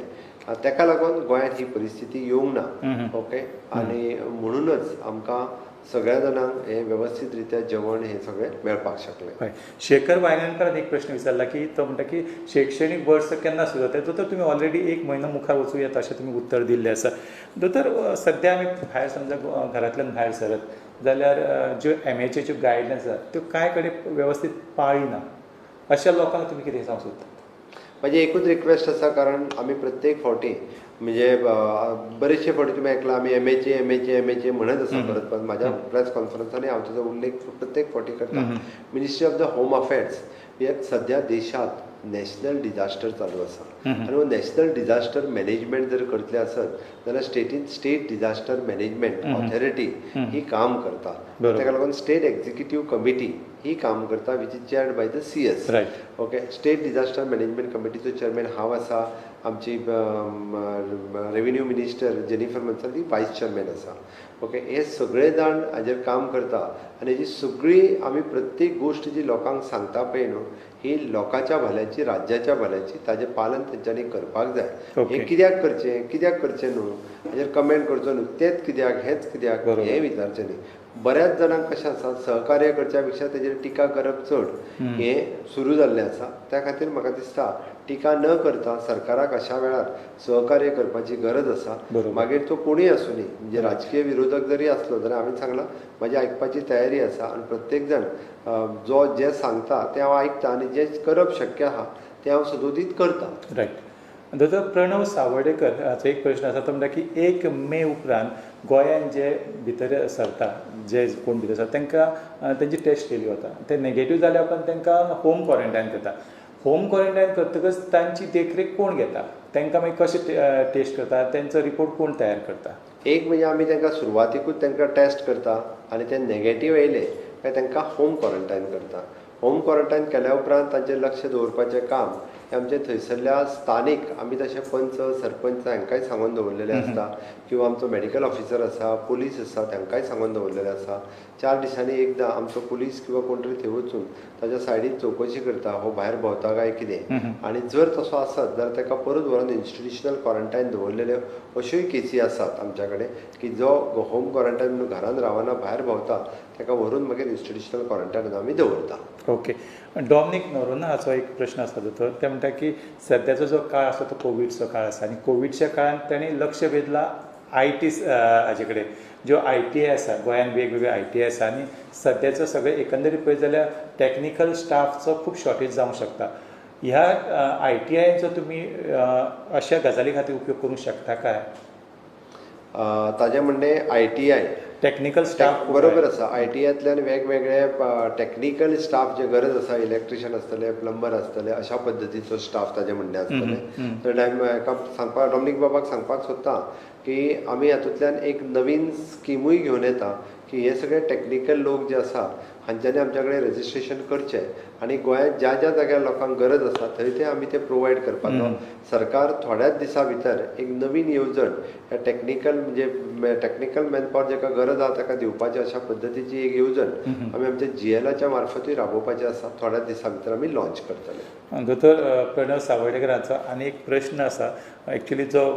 [SPEAKER 2] ताका लागून गोंयांत ही परिस्थिती येवंक ना. ओके. आनी म्हणूनच आमकां सगळ्या जाणांक हे वेवस्थीत रित्या जेवण हे सगळें मेळपाक शकलें.
[SPEAKER 1] हय. शेखर वायगणकरान एक प्रश्न विचारला की तो म्हणटा की शैक्षणीक वर्स केन्ना सुरू जाता? दोतोर तुमी ऑलरेडी 1 म्हयनो मुखार वचूं येता अशें तुमी उत्तर दिल्लें आसा. दोतोर सद्या आमी भायर समजा घरांतल्यान भायर सरत जाल्यार ज्यो MHAच्यो गायडलायन्स आसात त्यो कांय कडेन वेवस्थीत पाळिना. अशा लोकांक तुमी कितें सांगूंक सोदतात?
[SPEAKER 2] म्हजी एकूच रिक्वेस्ट आसा कारण आमी प्रत्येक फावटी म्हणजे बरेचशे फावटी तुमी आयकलां आमी MHA म्हणत आसा परत परत म्हाज्या प्रेस कॉन्फरन्सांनी हांव ताचो उल्लेख प्रत्येक फावटी करता. Ministry of the home affairs ही सद्या देशांत नॅशनल डिजास्टर चालू आसा आनी हो नॅशनल डिजास्टर मॅनेजमेंट जर करतले आसत जाल्यार स्टेट डिजास्टर मॅनेजमेंट ऑथॉरिटी ही काम करता. ताका लागून स्टेट एक्झिक्युटीव कमिटी ही काम करता which is chaired by the CS. Okay. State disaster management कमिटीचो चेअरमॅन हांव आसा. आमची रेव्हेन्यू मिनिस्टर जेनिफर मन्सल ती वायस चेअरमॅन आसा. ओके. हे सगळे जाण हाजेर काम करता आनी हेजी सगळी आमी प्रत्येक गोश्ट जी लोकांक सांगता पळय न्हू ही लोकांच्या भल्याची राज्याच्या भल्याची ताजें पालन तेंच्यांनी करपाक जाय. हें कित्याक करचें न्हू हाजेर कमेंट करचो न्हू तेंच कित्याक हेंच कित्याक हें विचारचें न्ही. बऱ्याच जाणांक कशें आसा सहकार्य करच्या पेक्षा तेजेर टिका करप चड हें सुरू जाल्लें आसा. त्या खातीर म्हाका दिसता टिका न करता सरकाराक अशा वेळार सहकार्य करपाची गरज आसा. मागीर तो कोणूय आसूं न्ही म्हणजे राजकीय विरोधक जरी आसलो जाल्यार हांवें सांगलां म्हाजी आयकपाची तयारी आसा आनी प्रत्येक जाण जें सांगता तें हांव आयकतां आनी जें करप शक्य आहा तें हांव सदोदीत करतां.
[SPEAKER 1] रायट. दोतोर प्रणव सावडेकर हाचो एक प्रश्न आसा तो म्हणटा की 1 मे उपरांत गोंयांत जे भितर सरता जे कोण भितर सरता तांकां तेंची टेस्ट केली वता. ते नेगेटीव जाल्या उपरांत तांकां होम क्वॉरंटायन करता. होम क्वॉरंटायन करतकच तांची देखरेख कोण घेता? तांकां मागीर कशें टेस्ट करता? तांचो रिपोर्ट कोण तयार करता?
[SPEAKER 2] एक म्हणजे आमी तांकां सुरवातीकूच तांकां टेस्ट करता आनी ते नेगेटीव येयले काय तांकां होम क्वॉरंटायन करता. होम क्वॉरंटायन केल्या उपरांत तांचेर लक्ष दवरपाचें काम हें आमचे थंयसरल्या स्थानीक आमी तशे पंच सरपंच हांकांय सांगून दवरलेले आसता किंवा आमचो मेडिकल ऑफिसर आसा पुलीस आसा तांकांय सांगून दवरलेले आसा. 4 दिसांनी एकदां आमचो पुलीस किंवा कोण तरी थंय वचून ताच्या सायडीन चवकशी करता हो भायर भोंवता काय कितें आनी जर तसो आसत जाल्यार ताका परत व्हरून इन्स्टिट्युशनल क्वॉरंटायन दवरलेल्यो अश्योय केसी आसात आमच्या कडेन की जो होम क्वॉरंटायन म्हणून घरान रावना भायर भोंवता ताका व्हरून मागीर इन्स्टिट्युशनल क्वॉरंटायनान आमी दवरता.
[SPEAKER 1] ओके. डॉमिनीक नोरोना हाचो एक प्रश्न आसा दोतोर. ते म्हणटा की सद्याचो जो काळ आसा तो कोविडचो काळ आसा आनी कोविडच्या काळांत ताणें लक्ष वेधलां IT हाजे कडेन ज्यो ITI आसा गोंयांत वेगवेगळे ITI आसा आनी सद्याचो सगळें एकंदरीत पळयत जाल्यार टॅक्निकल स्टाफचो खूब शॉर्टेज जावंक शकता. ह्या ITIचो तुमी अशा गजाली खातीर उपयोग करूंक शकता काय?
[SPEAKER 2] ताजें म्हणणें ITI
[SPEAKER 1] टॅक्निकल स्टाफ
[SPEAKER 2] बरोबर आसा. ITIंतल्यान वेगवेगळे टॅक्निकल स्टाफ जे गरज आसा इलेक्ट्रिशियन आसतले प्लंबर आसतले अशा पद्दतीचो स्टाफ ताजें म्हणणें आसतलें. तर हाका सांगपाक डॉमिनीक बाबाक सांगपाक सोदतां की आमी हातूंतल्यान एक नवीन स्किमूय घेवन येता की हे सगळे टॅक्निकल लोक जे आसा हांच्यांनी आमच्या कडेन रजिस्ट्रेशन करचें आनी गोंयांत ज्या ज्या जाग्यार लोकांक गरज आसा थंय ते आमी ते प्रोवायड करपाचो. सरकार थोड्याच दिसा भितर एक नवीन येवजण ह्या टॅक्निकल म्हणजे टॅक्निकल मॅनपावर जाका गरज आसा ताका दिवपाची अशा पद्दतीची एक येवजण आमी आमच्या GLच्या मार्फतूय राबोवपाची आसा. थोड्याच दिसा भितर आमी लॉन्च करतले.
[SPEAKER 1] दोतोर प्रणव सावडेकर हाचो आनी एक प्रश्न आसा. एक्चुली जो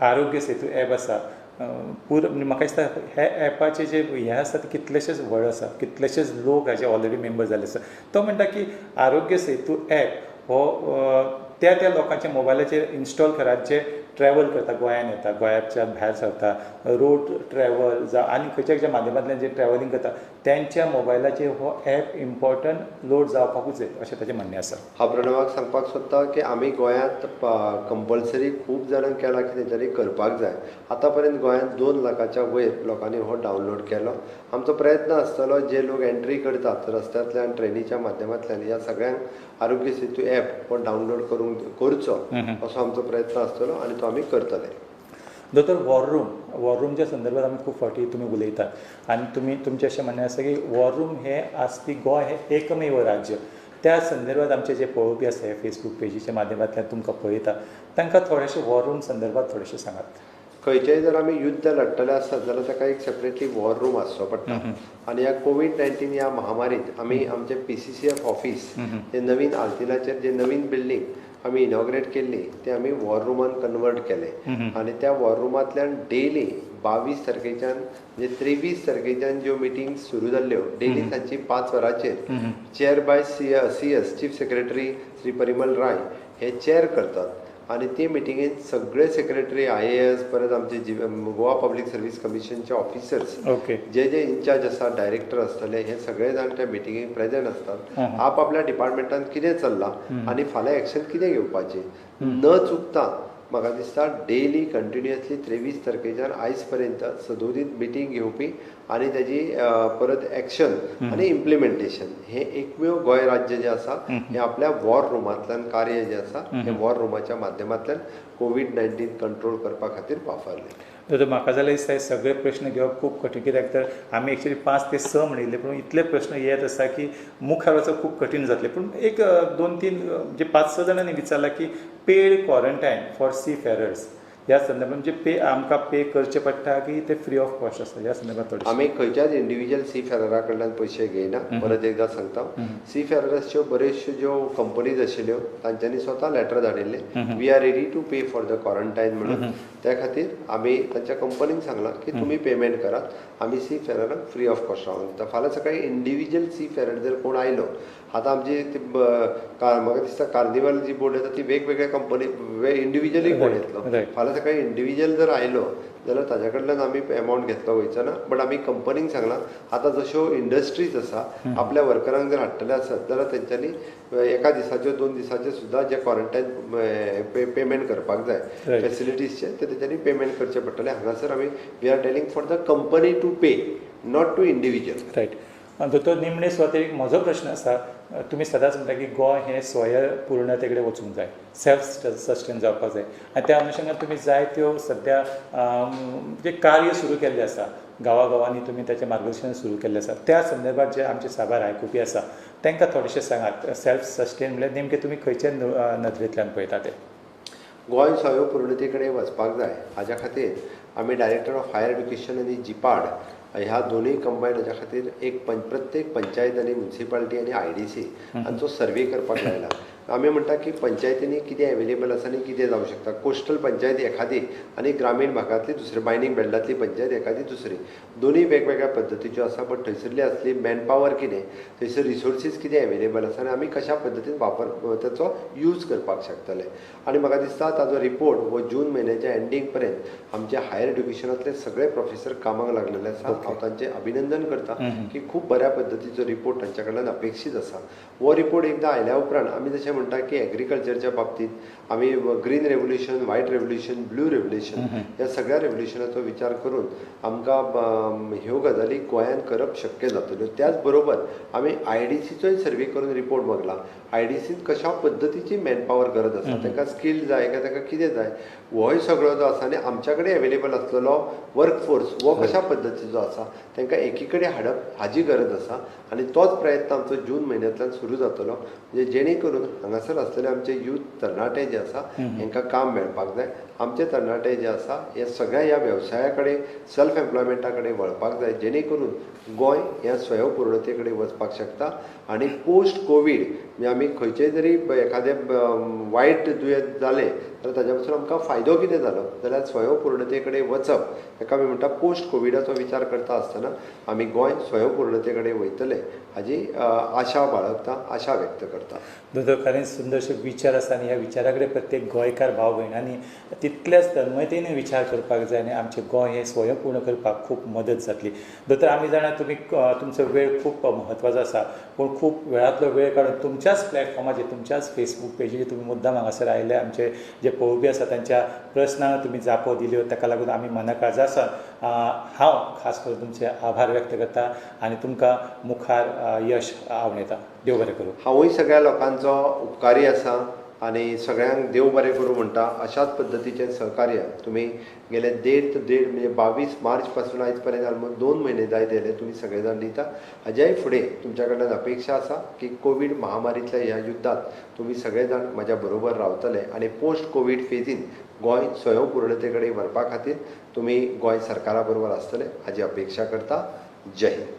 [SPEAKER 1] आरोग्य सेतू ॲप आसा पूर म्हाका दिसता हे एपाचे जे हे आसा ते कितलेशेच व्हड आसा, कितलेशेच लोक हाचे ऑलरेडी मेंबर जाल्ले आसा. तो म्हणटा की आरोग्य सेतू ॲप हो त्या त्या लोकांच्या मोबायलाचेर इन्स्टॉल करात जे ट्रॅव्हल करता, गोंयांत येता, गोंयाच्या भायर सरता, रोड ट्रॅव्हल जावं आनी खंयच्या माध्यमांतल्यान जे ट्रॅव्हलिंग करता त्यांच्या मोबायलाचेर हो ॲप इम्पॉर्टंट लोड जावपाकूच जाय अशें ताचें म्हणणें आसा.
[SPEAKER 2] हांव प्रणवाक सांगपाक सोदता की आमी गोंयांत कंपल्सरी खूब जाणांक केला की तेंच्यांनी करपाक जाय. आतां पर्यंत गोंयांत 2 लाखाच्या वयर लोकांनी हो डावनलोड केलो. आमचो प्रयत्न आसतलो जे लोक एंट्री करतात रस्त्यांतल्यान ट्रेनीच्या माध्यमांतल्यान ह्या सगळ्यांक आरोग्य सेतू ॲप हो डावनलोड करचो असो आमचो प्रयत्न आसतलो आनी तो आमी करतले.
[SPEAKER 1] दोतोर वॉर रूमच्या संदर्भात आमी खूब फावटी तुमी उलयतात आनी तुमचें अशें म्हणणें आसा की वॉर रूम हे आज ती गोंय हे एकमेव राज्य. त्या संदर्भात आमचे जे पळोवपी आसा हे फेसबूक पेजीच्या माध्यमांतल्यान तुमकां पळयता तांकां थोडेशें वॉर रूम संदर्भात थोडेशें सांगात.
[SPEAKER 2] खंयचेय जर आमी युद्ध लडटले आसत जाल्यार ताका एक सेपरेटली वॉर रूम आसचो पडटा. आनी ह्या कोवीड-19 ह्या महामारींत आमी आमचें PCCF ऑफिस जे नवीन आल्तिनाचेर जे नवीन बिल्डींग आमी इनॉग्रेट केल्ली ते आमी वॉर रुमान कन्वर्ट केले आनी त्या वॉर रुमांतल्यान डेली 22 तारखेच्यान म्हणजे 23 तारखेच्यान ज्यो मिटिंग्स सुरू जाल्ल्यो डेली तांची 5 वरांचेर chair by CS chief secretary Shri Parimal Rai हे चेअर करतात आनी ते मिटिंगेंत सगळे सेक्रेटरी IAS परत आमचे गोवा पब्लीक सर्वीस कमिशनचे ऑफिसर्स जे जे इन्चार्ज आसा डायरेक्टर आसतले हे सगळे जाण त्या मिटिंगेक प्रेजेंट असतात. आपल्या डिपार्टमेंटान कितें चल्लां आनी फाल्यां एक्शन कितें घेवपाचें न चुकता म्हाका दिसता डेली कंटिन्युअसली 23 तारखेच्यान आयज पर्यंत सदोदीत मिटींग घेवपी आनी तेजी परत एक्शन आनी इम्प्लिमेंटेशन हे एकमेव गोंय राज्य जे आसा हे आपल्या वॉर रुमांतल्यान कार्य जे आसा हे वॉर रुमाच्या माध्यमांतल्यान कोवीड-19 कंट्रोल करपा खातीर वापरले.
[SPEAKER 1] तर म्हाका जाल्यार दिसता हे सगळे प्रश्न घेवप खूब कठीण कित्याक तर आमी एक्चुअली 5 ते 6 म्हणिल्ले पूण इतले प्रश्न येत आसा की मुखार वचप खूब कठीण जातले. पूण एक 2-3 जे 5-6 जाणांनी विचारला की paid quarantine for seafarers ह्या संदर्भात म्हणजे आमकां पे करचे पडटा की ते फ्री ऑफ कॉस्ट आसता ह्या संदर्भात थोडें
[SPEAKER 2] आमी खंयच्याच इंडिविज्युअल सी फेररा कडल्यान पयशे घेयना. परत एकदा सांगता सी फेरर्सच्यो बऱ्योचश्यो ज्यो कंपनीज आशिल्ल्यो तांच्यांनी स्वता लेटर धाडिल्ले we are ready to pay for the quarantine म्हणून. त्या खातीर आमी तांच्या कंपनीक सांगलां की तुमी पेमेंट करात आमी सी फेररांक फ्री ऑफ कॉस्ट रावन दिता. फाल्यां सकाळी इंडिविज्युअल सी फेरर जर कोण आयलो आतां आमची म्हाका दिसता कार्निवल जी बोर्ड येता ती वेगवेगळ्या कंपनी इंडिविज्युअली कोण येतलो. फाल्यां सकाळी इंडिविज्युअल जर आयलो जाल्यार ताज्या कडल्यान आमी एमावंट घेतलो वयचो ना. बट आमी कंपनीक सांगलां आतां जश्यो इंडस्ट्रीज आसा आपल्या वर्करांक जर हाडटले आसत जाल्यार तेंच्यांनी एका दिसाच्यो 2 दिसाचे सुद्दां जे क्वॉरंटायन पेमेंट करपाक जाय फेसिलिटीजचे ते तेंच्यांनी पेमेंट करचे पडटले. हांगासर आमी we are telling for the company to pay not to individual.
[SPEAKER 1] Right. दोतोर निमणे सुवातेर म्हजो प्रश्न आसा तुमी सदांच म्हणटा की गोंय हें स्वयंपूर्णते कडेन वचूंक जाय सेल्फ सस्टेन जावपाक जाय आनी त्या अनुशंगान तुमी जायत्यो सद्या जे कार्य सुरू केल्लें आसा गांवांनी तुमी ताचें मार्गदर्शन सुरू केल्लें आसा त्या संदर्भात जे आमचे साबार आयकुपी आसा तांकां थोडेशें सांगात सेल्फ सस्टेन म्हणल्यार नेमकें तुमी खंयच्या नदरेंतल्यान पळयता तें.
[SPEAKER 2] गोंय स्वयंपूर्णते कडेन वचपाक जाय हाज्या खातीर आमी डायरेक्टर ऑफ हायर एड्युकेशन आनी जिपाड ह्या दोनूय कंबायन हाच्या खातीर एक प्रत्येक पंचायत आनी म्युन्सिपालिटी आनी IDC हांचो सर्वे करपाक लायला. आमी म्हणटा की पंचायतींनी कितें एवेलेबल आसा आनी कितें जावं शकता. कोस्टल पंचायत एखादी आनी ग्रामीण भागांतली दुसरी मायनींग बेल्टांतली पंचायत एखादी दुसरी दोनूय वेगवेगळ्या पद्दतीच्यो आसा. बट थंयसरली असली मॅनपावर कितें थंयसर रिसोर्सीस कितें एवेलेबल आसा आनी आमी कशा पद्दतीन ताचो यूज करपाक शकतले. आनी म्हाका दिसता ताजो रिपोर्ट हो जून म्हयन्याच्या एंडींग पर्यंत आमचे हायर एड्युकेशनांतले सगळे प्रोफेसर कामाक लागलेले आसा. हांव तांचें अभिनंदन करता की खूब बऱ्या पद्दतीचो रिपोर्ट तांच्या कडल्यान अपेक्षीत आसा. हो रिपोर्ट एकदां आयल्या उपरांत आमी जशें म्हणटा की एग्रीकल्चरच्या बाबतींत आमी green revolution white revolution blue revolution ह्या सगळ्या रेवल्युशनाचो विचार करून आमकां ह्यो गजाली गोंयांत करप शक्य जातल्यो. त्याच बरोबर आमी IDCचोय सर्वे करून रिपोर्ट मागला. IDCन कशा पद्दतीची मॅनपावर गरज आसा तांकां स्कील जाय काय तांकां कितें जाय होय सगळो जो आसा आनी आमच्या कडेन एवेलेबल आसलेलो वर्कफोर्स हो कशा पद्दतीचो आसा तांकां एकी कडेन हाडप हाची गरज आसा. आनी तोच प्रयत्न आमचो जून म्हयन्यांतल्यान सुरू जातलो म्हणजे जेणे करून हांगासर आसलेले आमचे यूथ तरणाटे जे आसा हांकां काम मेळपाक जाय आमचे तरणाटे जे आसा हे सगळ्या ह्या वेवसाया कडेन सेल्फ एम्प्लॉयमेंटा कडेन वळपाक जाय, जेणे करून गोंय ह्या स्वयंपूर्णते कडेन वचपाक शकता आनी पोस्ट कोवीड म्हणजे आमी खंयचेय जरी एखादें वायट दुयेंत जालें तर ताच्या पासून आमकां फायदो कितें जालो जाल्यार स्वयंपूर्णते कडेन वचप, ताका आमी म्हणटा पोस्ट कोविडाचो विचार करता आसतना आमी गोंय स्वयंपूर्णते कडेन वयतले हाजी आशा बाळगता, आशा व्यक्त करता.
[SPEAKER 1] दोतोर खरेंच सुंदरशे विचार आसा आनी ह्या विचारा कडेन प्रत्येक गोंयकार भाव भयणांनी तितल्याच तन्मयतेन विचार करपाक जाय आनी आमचें गोंय हें स्वयंपूर्ण करपाक खूब मदत जातली. दोतोर आमी जाणा तुमी तुमचो वेळ खूब म्हत्वाचो आसा, पूण खूब वेळांतलो वेळ काडून तुमच्याच प्लॅटफॉर्माचेर तुमच्याच फेसबूक पेजीचेर तुमी मुद्दाम हांगासर आयले, आमचे जे पळोवपी आसा तांच्या प्रस्नांक तुमी जापो दिल्यो ताका लागून आमी मनाकाळजा आसा हांव खास करून तुमचे आभार व्यक्त करता आनी तुमकां मुखार यश आंवडेता. देव बरें करूं.
[SPEAKER 2] हांवूय सगळ्या लोकांचो उपकारी आसा आनी सगळ्यांक देव बरें करूं म्हणटा. अशाच पद्दतीचें सहकार्य तुमी गेले देड म्हणजे 22 मार्च पासून आयज पर्यंत आलमोस्ट 2 म्हयने जायत येयले तुमी सगळे जाण दिता. हाज्याय फुडें तुमच्या कडल्यान अपेक्षा आसा की कोवीड महामारींतल्या ह्या युद्धांत तुमी सगळे जाण म्हज्या बरोबर रावतले आनी पोस्ट कोवीड फेजीन गोंय स्वयंपूर्णते कडेन व्हरपा खातीर तुमी गोंय सरकारा बरोबर आसतले हाजी अपेक्षा करता. जय हिंद.